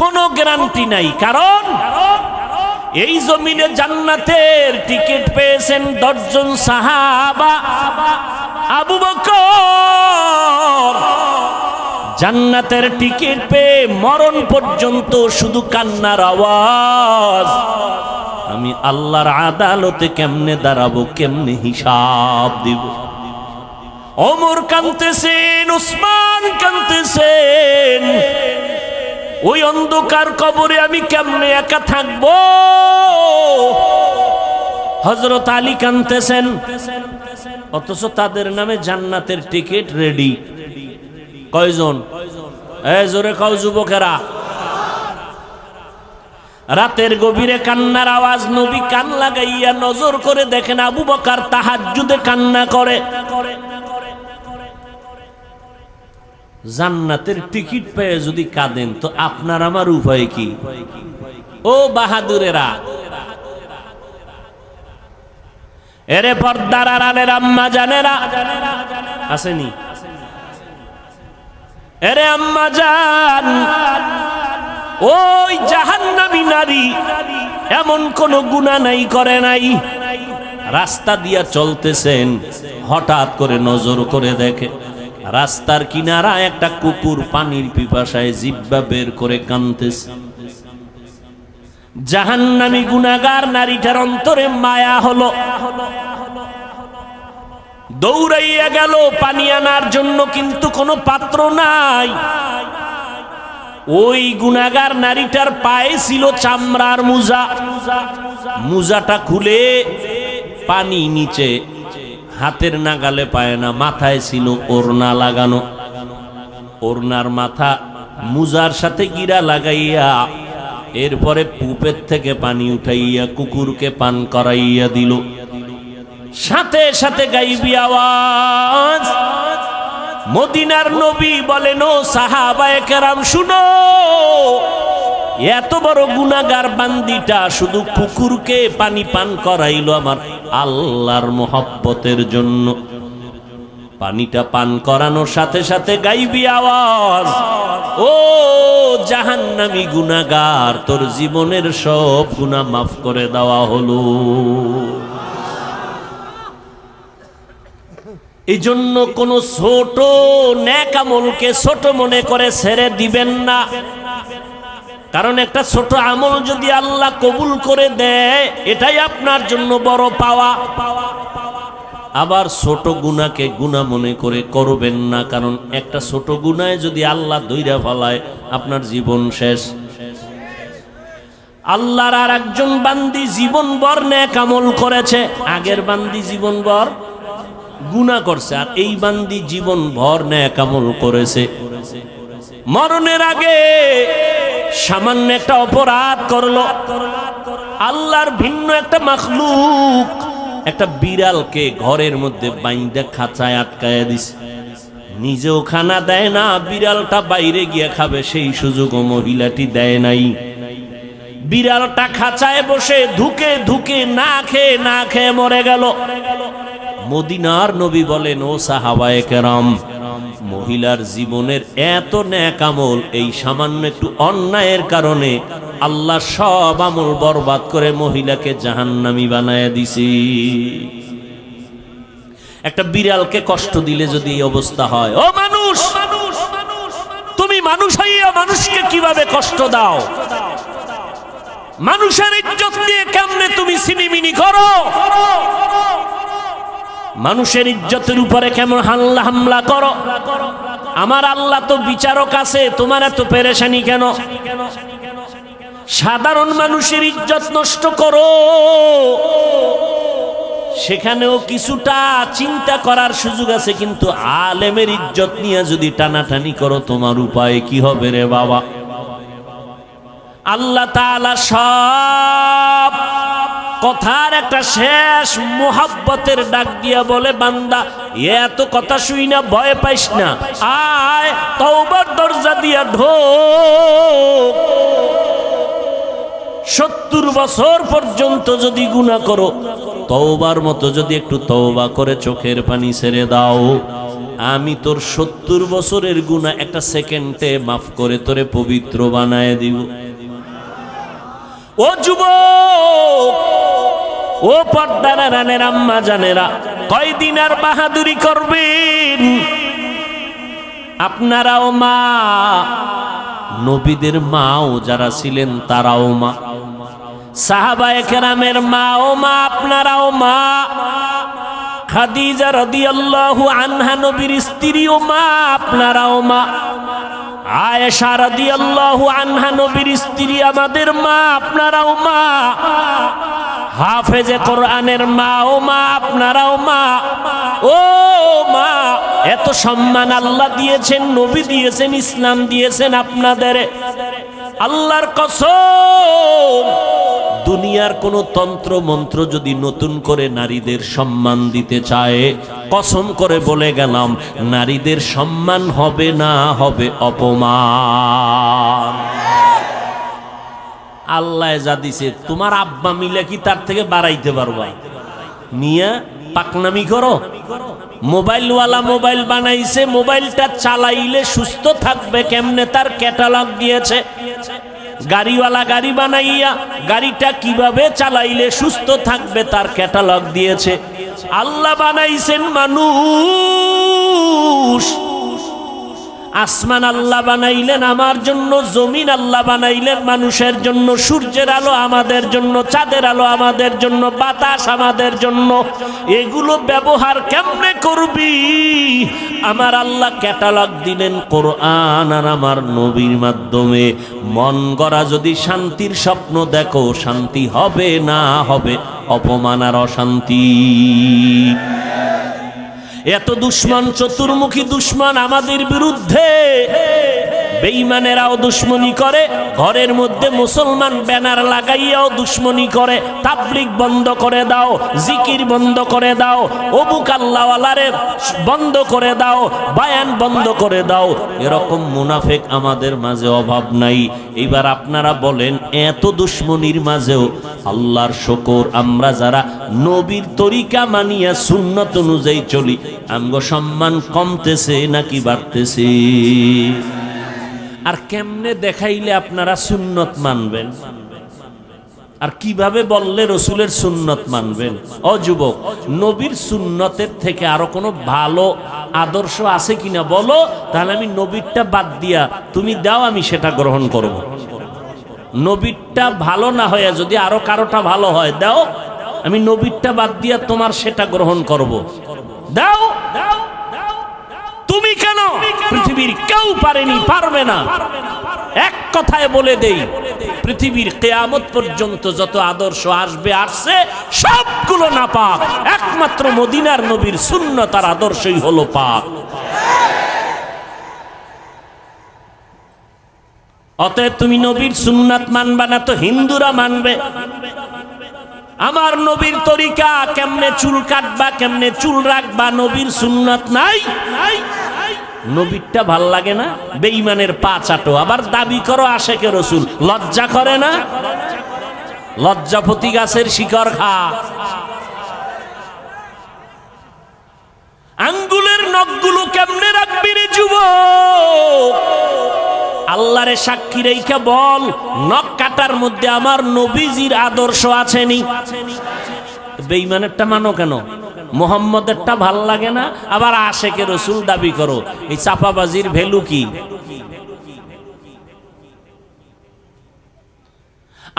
কোনো গ্যারান্টি নাই, কারণ এই জমিনে জান্নাতের টিকিট পেয়েছেন 10 জন সাহাবা। আবু বকর জান্নাতের টিকিট পেয়ে মরণ পর্যন্ত শুধু কান্নার আওয়াজ। আমি আল্লাহর আদালতে কেমনে দাঁড়াবো, কেমনে হিসাব দিব। ওমর কাঁদতেছেন, উসমান কাঁদতেছেন। ওই অন্ধকার কবরে আমি কেমনে একা থাকবো। হযরত আলী কাঁদতেছেন, অথচ তাদের নামে জান্নাতের টিকিট রেডি। কয়জন? এই জোরে কও যুবকেরা। রাতের গভীরে কান্নার আওয়াজ। নবী কান লাগাইয়া নজর করে দেখেন আবু বকর তাহাজ্জুদে কান্না করে। জান্নাতের টিকিট পেয়ে যদি কাঁদেন, তো আপনার আমার উপায় কি? ও বাহাদুরেরা, এরে পর্দার আড়ালের আম্মা জানেরা আসেনি? এরে আম্মা জান, ওই জাহান্নামী নারী এমন কোন গুনাহ নাই করে নাই। রাস্তা দিয়া চলতেছেন, হঠাৎ করে নজর করে দেখে রাস্তার কিনারা একটা কুকুর পানির পিপাসায় জিহ্বা বের করে কাঁদতেছে। জাহান্নামী গুনাহগার নারীটার অন্তরে মায়া হলো। দৌড়াইয়া গেল পানি আনার জন্য, কিন্তু কোনো পাত্র নাই। ওই গুনাহগার নারীটার পায়ে ছিল চামড়ার মোজা, মোজাটা খুলে পানি নিচে, হাতের নাগালে পায় না, মাথায় ছিল ওড়না লাগানো। ওড়নার মাথা মুজার সাথে গিরা লাগাইয়া এরপরে কূপের থেকে পানি উঠাইয়া কুকুরকে পান করাইয়া দিল। সাথে সাথে গাইবি আওয়াজ, মদিনার নবী বলেন, ও সাহাবায়ে কেরাম শুনো, এত বড় গুনাহগার বান্দিটা শুধু কুকুরকে পানি পান করাইলো আমার আল্লাহর মোহাব্বতের জন্য। পানিটা পান করানোর সাথে সাথে গাইবি আওয়াজ, ও জাহান্নামী গুনাহগার, তোর জীবনের সব গুনাহ মাফ করে দেওয়া হলো। এই জন্য কোন ছোট নেক আমলকে ছোট মনে করে ছেড়ে দিবেন না, কারণ একটা ছোট আমল যদি আল্লাহ কবুল করে দেয় এটাই আপনার জন্য বড় পাওয়া। আবার ছোট গুনাহকে গুনাহ মনে করে করবেন না, কারণ একটা ছোট গুনাহে যদি আল্লাহ ধইরা ফেলায় আপনার জীবন শেষ। আল্লাহর আর একজন বান্দি জীবনভর নেক আমল করেছে, আগের বান্দি জীবনভর গুনাহ করছে, আর এই বান্দি জীবনভর নেক আমল করেছে। মরণের আগে সামান্য একটা অপরাধ করলো, আল্লাহর ভিন্ন একটা মাখলুক একটা বিড়ালকে ঘরের মধ্যে বাইন্দা খাঁচায় আটকায়া দিছে, নিজেও খানা দেয় না, বিড়ালটা বাইরে গিয়ে খাবে সেই সুযোগও মহিলাটি দেয় নাই। বিড়ালটা খাঁচায় বসে ধুকে ধুকে না খেয়ে মরে গেল। মদিনার নবী বলেন, ও সাহাবায়ে কেরাম, মহিলার জীবনের এত নেক আমল এই সামান্য একটু অন্যায়ের কারণে আল্লাহ সব আমল বরবাদ করে মহিলাকে জাহান্নামী বানায়া দিছে। একটা বিড়ালকে কষ্ট দিলে যদি এই অবস্থা হয়, ও মানুষ, তুমি মানুষ হইয়া মানুষকে কিভাবে কষ্ট দাও? মানুষের ইজ্জত দিয়ে কেমনে তুমি সিনিমিনি করো? মানুষের ইজ্জতের উপরে কেমন হামলা করো? আমার আল্লাহ তো বিচারক আছে, তোমার এত পেরেশানি কেন? সাধারণ মানুষের ইজ্জত নষ্ট করো, সেখানেও কিছুটা চিন্তা করার সুযোগ আছে, কিন্তু আলেমের ইজ্জত নিয়ে যদি টানাটানি করো তোমার উপায় কি হবে রে বাবা? আল্লাহ তাআলা সব কথার একটা শেষ মোহাব্বতের ডাক দিয়া বলে, বান্দা এত কথা শুই না, ভয় পাইস না, আয় তওবার দরজা দিয়া ঢোক। 70 বছর পর্যন্ত যদি গুনাহ করো, তওবার মতো যদি একটু তওবা করে চোখের পানি ছেড়ে দাও, আমি তোর 70 বছরের গুনাহ একটা সেকেন্ডে মাফ করে তোরে পবিত্র বানায় দিব। ও যুবক, ও পর্দার রানের আম্মা জানেরা, কয়দিন আর বাহাদুরি করবেন? আপনারাও মা, নবীদের মাও যারা ছিলেন তারাও মা, সাহাবায়ে কেরামের মাও মা, আপনারাও মা। খাদিজা রাদিয়াল্লাহু আনহা নবীর স্ত্রীও মা, আপনারাও মা। আয়েশা রাদিয়াল্লাহু আনহা নবীর স্ত্রী, আমাদের মা, আপনারাও মা। হাফেজে কোরআনের মা ও মা, আপনারাও মা। ও মা, এত সম্মান আল্লাহ দিয়েছেন, নবী দিয়েছেন, ইসলাম দিয়েছেন আপনাদের। আল্লাহর কসম, দুনিয়ার কোন তন্ত্র মন্ত্র যদি নতুন করে নারীদের সম্মান দিতে চায়, কসম করে বলে গেলাম, নারীদের সম্মান হবে না, হবে অপমান। আল্লাহ যা দিছে, তোমার আব্বা মিলে কি তার থেকে বাড়াইতে পারবা? মিয়া পাকনামি করো। মোবাইলওয়ালা মোবাইল বানাইছে, মোবাইলটা চালাইলে সুস্থ থাকবে কেমনে তার ক্যাটালগ দিয়েছে। গাড়িওয়ালা গাড়ি বানাইয়া গাড়িটা কিভাবে চালাইলে সুস্থ থাকবে তার ক্যাটালগ দিয়েছে। আল্লাহ বানাইছেন মানুষ, আসমান আল্লাহ বানাইলেন আমার জন্য, জমিন আল্লাহ বানাইলেন মানুষের জন্য, সূর্যের আলো আমাদের জন্য, চাঁদের আলো আমাদের জন্য, বাতাস আমাদের জন্য। এগুলো ব্যবহার কেমনে করবি? আমার আল্লাহ ক্যাটালগ দিলেন কোরআন আর আমার নবীর মাধ্যমে। মন গড়া যদি শান্তির স্বপ্ন দেখো, শান্তি হবে না, হবে অপমান আর অশান্তি। এত দুশ্মন, চতুর্মুখী দুশ্মন আমাদের বিরুদ্ধে। বেঈমানেরাও দুশ্মনী করে, ঘরের মধ্যে মুসলমান ব্যানার লাগাইয়াও দুশ্মনী করে। তাবলীগ বন্ধ করে দাও, জিকির বন্ধ করে দাও, অবু কাল্লাওয়ালারে বন্ধ করে দাও, বায়ান বন্ধ করে দাও। এরকম মুনাফিক আমাদের মাঝে অভাব নাই। এইবার আপনারা বলেন, এত দুশ্মনীর মাঝেও আল্লাহর শুকর, আমরা যারা নবীর তরিকা মানিয়া সুন্নত অনুযায়ী চলি, আমগো সম্মান কমতেছে নাকি বাড়তেছে? আর কেমনে দেখাইলে আপনারা সুন্নত মানবেন? আর কিভাবে বললে রসুলের সুন্নত মানবেন? ও যুবক, নবীর সুন্নতের থেকে আরো কোনো ভালো আদর্শ আছে কিনা বলো, তাহলে আমি নবীরটা বাদ দিয়া তুমি দাও, আমি সেটা গ্রহণ করব। নবীরটা ভালো না হয়ে যদি আরো কারোটা ভালো হয় দাও, আমি নবীরটা বাদ দিয়া তোমার সেটা গ্রহণ করব। দাও। তুমি কেন? পৃথিবীর কেউ পারেনি, পারবে না। এক কথায় বলে দেই, পৃথিবীর কিয়ামত পর্যন্ত যত আদর্শ আসবে, আসছে, সবগুলো নাপাক। একমাত্র মদিনার নবীর সুন্নত আর আদর্শই হলো পাক। অতএব তুমি নবীর সুন্নাত মানবা না তো হিন্দুরা মানবে। আমার নবীর তরিকা, কেমনে চুল কাটবা, কেমনে চুল রাখবা, নবীর সুন্নাত নাই। নবীরটা ভাল লাগে না? বেঈমানের পা চাটো, আবার দাবি করো আশেকে রসুল। লজ্জা করে না? লজ্জাপতি গাছের শিকড় খা। আঙ্গুলের নখগুলো কেমনে রাখবি রে যুবক? আল্লাহরে সাক্ষী রেখে বল, নখ কাটার মধ্যে আমার নবীজির আদর্শ আছেনি? বেঈমানেরটা মানো কেন? মুহাম্মদেরটা ভাল লাগে না, আবার আশেকে রসুল দাবি করো। এই চাপাবাজির ভ্যালু কি?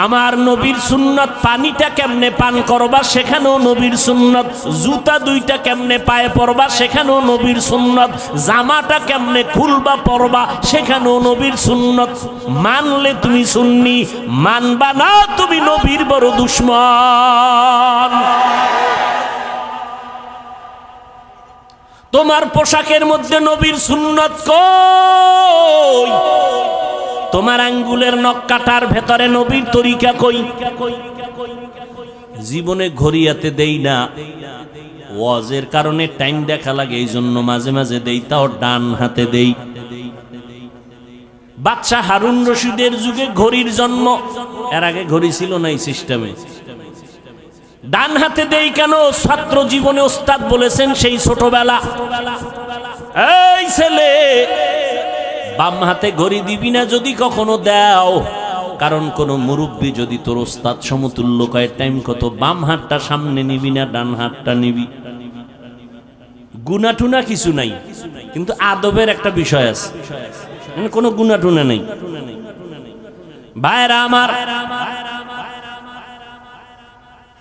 আমার নবীর সুন্নত, পানিটা কেমনে পান করবা সেখানেও নবীর সুন্নত, জুতা দুইটা কেমনে পায়ে পরবা সেখানেও নবীর সুন্নত, জামাটা কেমনে খুলবা পরবা সেখানেও নবীর সুন্নত। মানলে তুমি সুন্নি, মানবা না তুমি নবীর বড় দুশ্মন। তোমার পোশাকের মধ্যে নবীর সুন্নত কই? তোমার আঙ্গুলের নখ কাটার ভেতরে নবীর তরিকা কই? জীবনে ঘড়িয়াতে দেই না, ওয়াজের কারণে টাইম দেখা লাগে, এই জন্য মাঝে মাঝে দেই, তাও ডান হাতে দেই। বাদশাহ হারুন রশিদের যুগে ঘড়ির জন্ম, এর আগে ঘড়ি ছিল না এই সিস্টেমে। ডান হাতে দেই কেন? ছাত্র জীবনে ওস্তাদ বলেছেন সেই ছোটবেলা, এই ছেলে বাম হাতে ঘড়ি দিবি না যদি কখনো দাও, কারণ কোন মুরব্বী যদি তোর ওস্তাদ সমতুল্য কয় টাইম কত, বাম হাতটা সামনে নিবি না ডান হাতটা নিবি। গুনাটুনা কিছু নাই, কিন্তু আদবের একটা বিষয় আছে, কোনো গুনাটুনা নেই। ভাইরা আমার,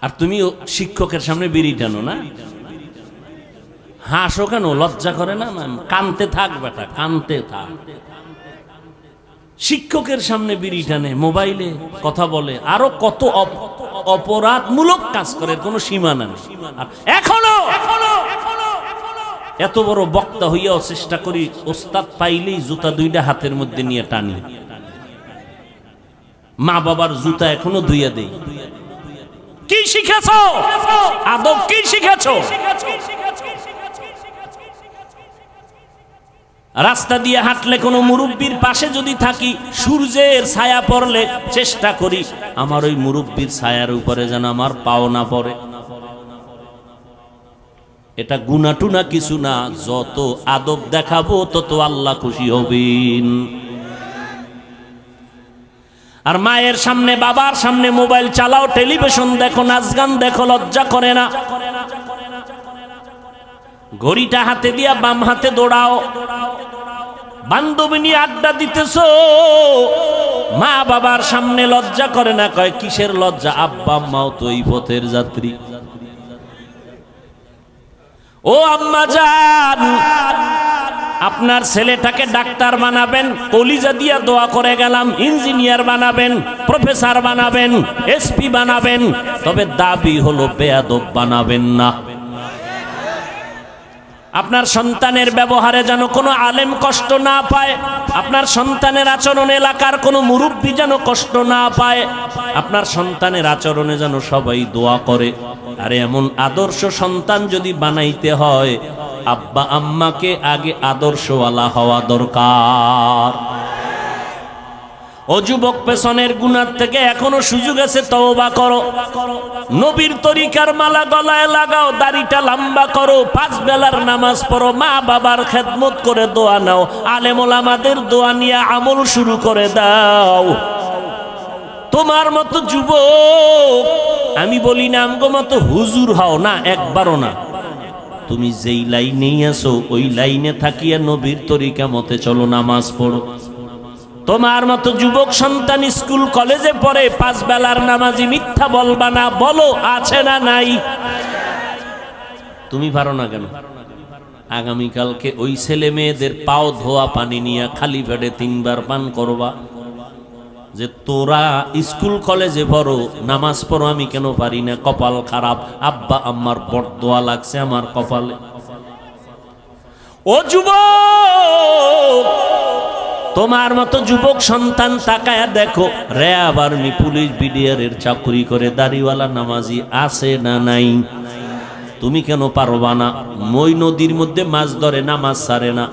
আর তুমি শিক্ষকের সামনে বিড়ি টানো না, হাসো কেন? লজ্জা করে না? কানতে থাক বেটা, কানতে থাক। শিক্ষকের সামনে বিড়ি টানে, মোবাইলে কথা বলে, আরো কত অপরাধমূলক কাজ করে, কোনো সীমা নেই। এখনো এত বড় বক্তা হইয়াও চেষ্টা করি ওস্তাদ পাইলেই জুতা দুইটা হাতের মধ্যে নিয়ে টানি। মা বাবার জুতা এখনো ধুইয়া দেই। কি শিখেছ? আদব কি শিখেছ? রাস্তা দিয়ে হাঁটলে কোনো মুরব্বির পাশে যদি থাকি, সূর্যের ছায়া পড়লে চেষ্টা করি আমার ওই মুরব্বির ছায়ার উপরে যেন আমার পাও না পড়ে। এটা গুনাটুনা কিছু না, যত আদব দেখাবো তত আল্লাহ খুশি হবেন। আর মায়ের সামনে, বাবার সামনে মোবাইল চালাও, টেলিভিশন দেখো, নাচ গান দেখো, লজ্জা করে না? ঘড়িটা হাতে দিয়া বাম হাতে দৌড়াও, বান্ধবী নিয়ে আড্ডা দিতেছো, মা বাবার সামনে লজ্জা করে না? কয় কিসের লজ্জা, আব্বা আম্মাও তো এই পথের যাত্রী। ও আম্মা জান, আপনার ছেলেটাকে ডাক্তার বানাবেন, কলিজা দিয়া দোয়া করে গেলাম, ইঞ্জিনিয়ার বানাবেন, প্রফেসর বানাবেন, এসপি বানাবেন, তবে দাবি হলো বেয়াদব বানাবেন না। আপনার সন্তানের ব্যবহারে যেন কোনো আলেম কষ্ট না পায়, আপনার সন্তানের আচরণে এলাকার কোনো মুরব্বী যেন কষ্ট না পায়, আপনার সন্তানের আচরণে যেন সবাই দোয়া করে। আরে এমন আদর্শ সন্তান যদি বানাইতে হয়, আব্বা আম্মাকে আগে আদর্শওয়ালা হওয়া দরকার। ও যুবক, পেছনের গুনাহ থেকে এখনো সুযোগ আছে, তওবা করো। নবীর তরিকার মালা গলায় লাগাও, দাড়িটা লম্বা করো, 5 বেলার নামাজ পড়ো, মা বাবার খেদমত করে দোয়া নাও, আলেম ওলামাদের দোয়া নিয়ে আমল শুরু করে দাও। তোমার মতো যুবক, আমি বলি না আমগো মতো হুজুর হও না, একবারও না। তুমি যেই লাইনেই আছো ওই লাইনে থাকিয়া নবীর তরিকা মতে চলো, নামাজ পড়ো। তোমার মতো যুবক সন্তান স্কুল কলেজে পড়ে, 5 বেলার নামাজি, মিথ্যা বলবা না, বলো আছে না নাই? তুমি পারো না কেন? আগামীকালকে ওই ছেলে মেয়েদের পাও ধোয়া পানি নিয়ে খালি পেটে 3 বার পান করবা, যে তোরা স্কুল কলেজে পড়ো, নামাজ পড়ো, আমি কেন পারি না, কপাল খারাপ, আব্বা আম্মার বরদোয়া লাগছে আমার কপালে। ও যুবক, তোমার মতো যুবক সন্তান তাকায়া দেখো, র্যাব আর্মি পুলিশ বিডিআরের চাকরি করে দাড়িওয়ালা নামাজি আছে না নাই? তুমি কেন পারবা না? মই নদীর মধ্যে মাছ ধরে, নামাজ ছাড়ে না,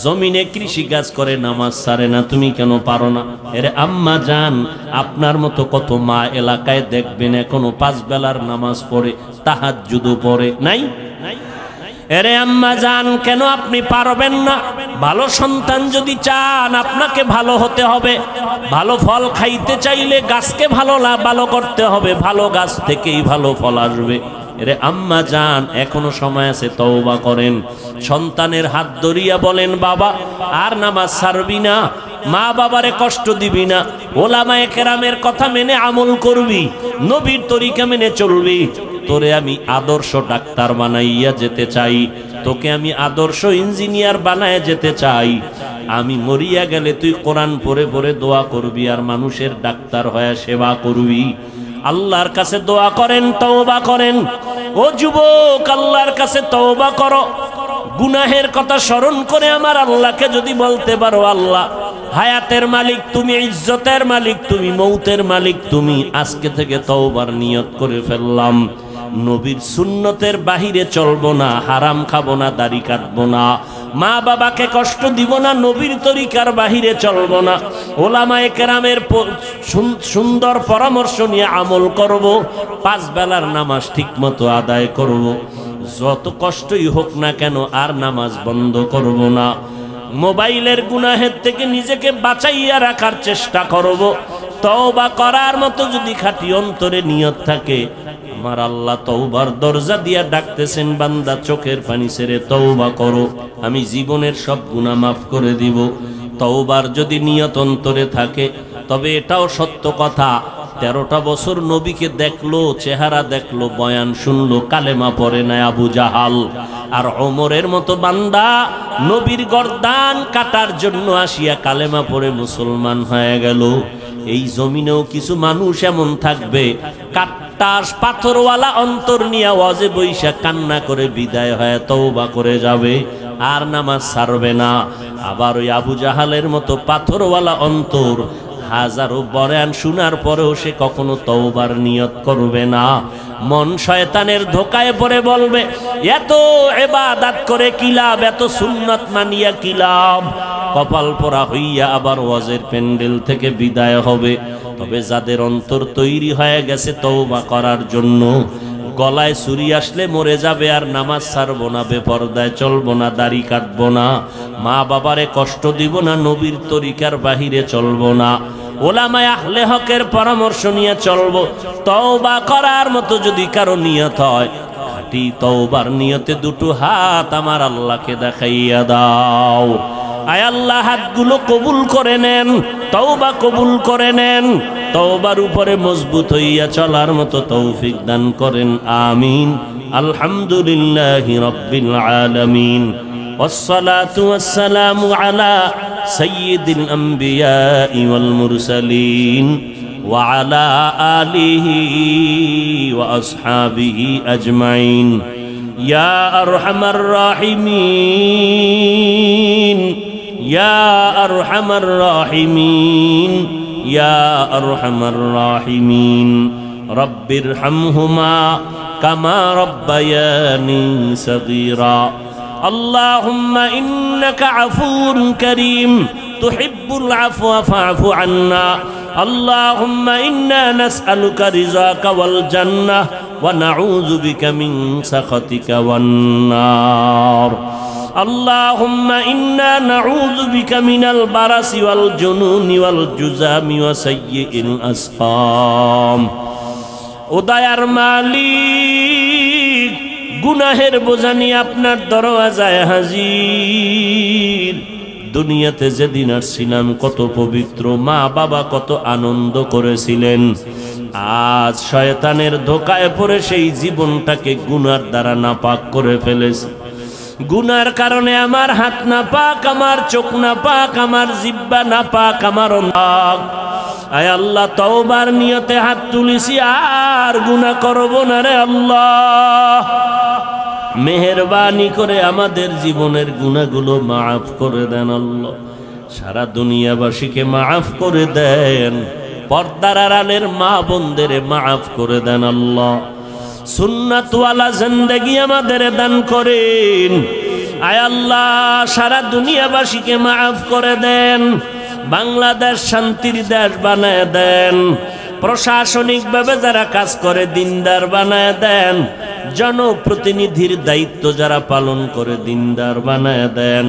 জমিনে কৃষি কাজ করে, নামাজ ছাড়ে না, তুমি কেন পারো না? এরে আম্মা জান, আপনার মতো কত মা এলাকায় দেখবেন এখনো 5 বেলার নামাজ পড়ে, তাহাজ্জুদও পড়ে, নাই? এরে আম্মা জান, কেন আপনি পারবেন না? ভালো সন্তান যদি চান, আপনাকে ভালো হতে হবে। ভালো ফল খাইতে চাইলে গাছকে ভালো করতে হবে, ভালো গাছ থেকেই ভালো ফল আসবে। এরে আম্মা জান, এখনো সময় আছে, তওবা করেন। সন্তানের হাত ধরিয়া বলেন, বাবা আর নামাজ ছাড়বি না, মা বাবারে কষ্ট দিবি না, ওলামায়ে কেরামের কথা মেনে আমল করবি, নবীর তরিকা মেনে চলবি। তোরে আমি আদর্শ ডাক্তার বানাইয়া যেতে চাই, তোকে আমি আদর্শ ইঞ্জিনিয়ার বানায় যেতে চাই। আমি মরিয়া গেলে তুই কোরআন পড়ে পড়ে দোয়া করবি আর মানুষের ডাক্তার হয়ে সেবা করবি। আল্লাহর কাছে দোয়া করেন, তওবা করেন। ও যুবক, আল্লাহর কাছে তওবা করো। গুনাহের কথা স্মরণ করে আমার আল্লাহকে যদি বলতে পারো, আল্লাহ হায়াতের মালিক তুমি, ইজ্জতের মালিক তুমি, মৌতের মালিক তুমি, আজকে থেকে তওবার নিয়ত করে ফেললাম, নবীর সুন্নতের বাহিরে চলবো না, হারাম খাবো না, দাড়ি কাটবো না, মা বাবাকে কষ্ট দিব না, নবীর তরিকার বাহিরে চলবো না, ওলামায়ে কেরামের সুন্দর পরামর্শ নিয়ে আমল করব, 5 বেলার নামাজ ঠিক মতো আদায় করব, যত কষ্টই হোক না কেন আর নামাজ বন্ধ করব না। মোবাইলের গুনাহের থেকে নিজেকে বাঁচাইয়া রাখার চেষ্টা করব। তওবা করার মতো যদি খাঁটি অন্তরে নিয়ত থাকে, আমার আল্লাহ তওবার দরজা দিয়া ডাকতেছেন, বান্দা চোখের পানি ছেড়ে তওবা করো, আমি জীবনের সব গুনাহ মাফ করে দিব। তওবার যদি নিয়ত অন্তরে থাকে, তবে এটাও সত্য কথা, 13টা বছর নবীকে দেখলো, চেহারা দেখলো, বয়ান শুনলো, কালেমা পড়ে না আবু জাহাল। আর ওমরের মতো বান্দা নবীর গর্দান কাটার জন্য আসিয়া কালেমা পড়ে মুসলমান হয়ে গেল। এই জমিনেও কিছু মানুষ এমন থাকবে, কাট্টাস পাথরওয়ালা অন্তর নিয়ে ওয়াজে বৈশা কান্না করে বিদায় হয়ে তওবা করে যাবে, আর নামাজ ছাড়বে না। আবার ওই আবু জাহালের মতো পাথরওয়ালা অন্তর, হাজারো বয়ান শোনার পরেও সে কখনো তওবার নিয়ত করবে না। মন শয়তানের ধোকায় পড়ে বলবে, এত ইবাদত করে কি লাভ, এত সুন্নাত মানিয়া কি লাভ, কপাল পোড়া হইয়া আবার ওয়াজের প্যান্ডেল থেকে বিদায় হবে। তবে যাদের অন্তর তৈরি হয়ে গেছে তওবা করার জন্য, গলায় ছুরি আসলে মরে যাবে আর নামাজ ছাড়বো না, বেপরদায় চলবো না, দাড়ি কাটবো না, মা বাবারে কষ্ট দিব না, নবীর তরিকার বাহিরে চলবো না, ওলামায়ে আহলে হকের পরামর্শ নিয়ে চলবো। তওবা করার মতো যদি কারো নিয়ত হয়, খাঁটি তওবার নিয়তে 2টো হাত আমার আল্লাহকে দেখাইয়া দাও। আয় আল্লাহ হাতগুলো কবুল করে নেন, তওবা কবুল করে নেন, তওবার উপরে মজবুত হইয়া চলার মতো তৌফিক দান করেন। আমিন। আলহামদুলিল্লাহি রাব্বিল আলামিন। والصلاة والسلام على سيد الأنبياء والمرسلين وعلى آله وأصحابه أجمعين يا أرحم الراحمين يا أرحم الراحمين يا أرحم الراحمين رب ارحمهما كما ربياني صغيرا اللهم إنك عفو كريم تحب العفو فاعف عنا اللهم إنا نسألك رضاك والجنة ونعوذ بك من سخطك والنار اللهم إنا نعوذ بك من البرص والجنون والجذام وسيء الأسقام উদয়ার মালিক গুনাহের বোঝা নিয়ে আপনার দরওয়াজায় হাজির। দুনিয়াতে যেদিন আসছিলাম কত পবিত্র, মা বাবা কত আনন্দ করেছিলেন। আজ শয়তানের ধোকায় পড়ে সেই জীবনটাকে গুনার দ্বারা নাপাক করে ফেলেছি। গুনার কারণে আমার হাত নাপাক, আমার চোখ নাপাক, আমার জিহ্বা নাপাক, আমার নাক। আয় আল্লাহ, তওবার নিয়তে হাত তুলিছি, আর গুনাহ করব না রে আল্লাহ। মেহেরবানি করে আমাদের জীবনের গুনাহগুলো মাফ করে দেন আল্লাহ। সারা দুনিয়াবাসীকে মাফ করে দেন, পর্দার আড়ালের মা বোনদের মাফ করে দেন আল্লাহ। সুন্নাতওয়ালা জিন্দেগি আমাদের দান করেন। আয় আল্লাহ, সারা দুনিয়াবাসীকে মাফ করে দেন, বাংলাদেশ শান্তির দেশ বানায় দেন, প্রশাসনিকভাবে যারা কাজ করে দিনদার বানায় দেন, জনপ্রতিনিধির দায়িত্ব যারা পালন করে দিনদার বানায় দেন।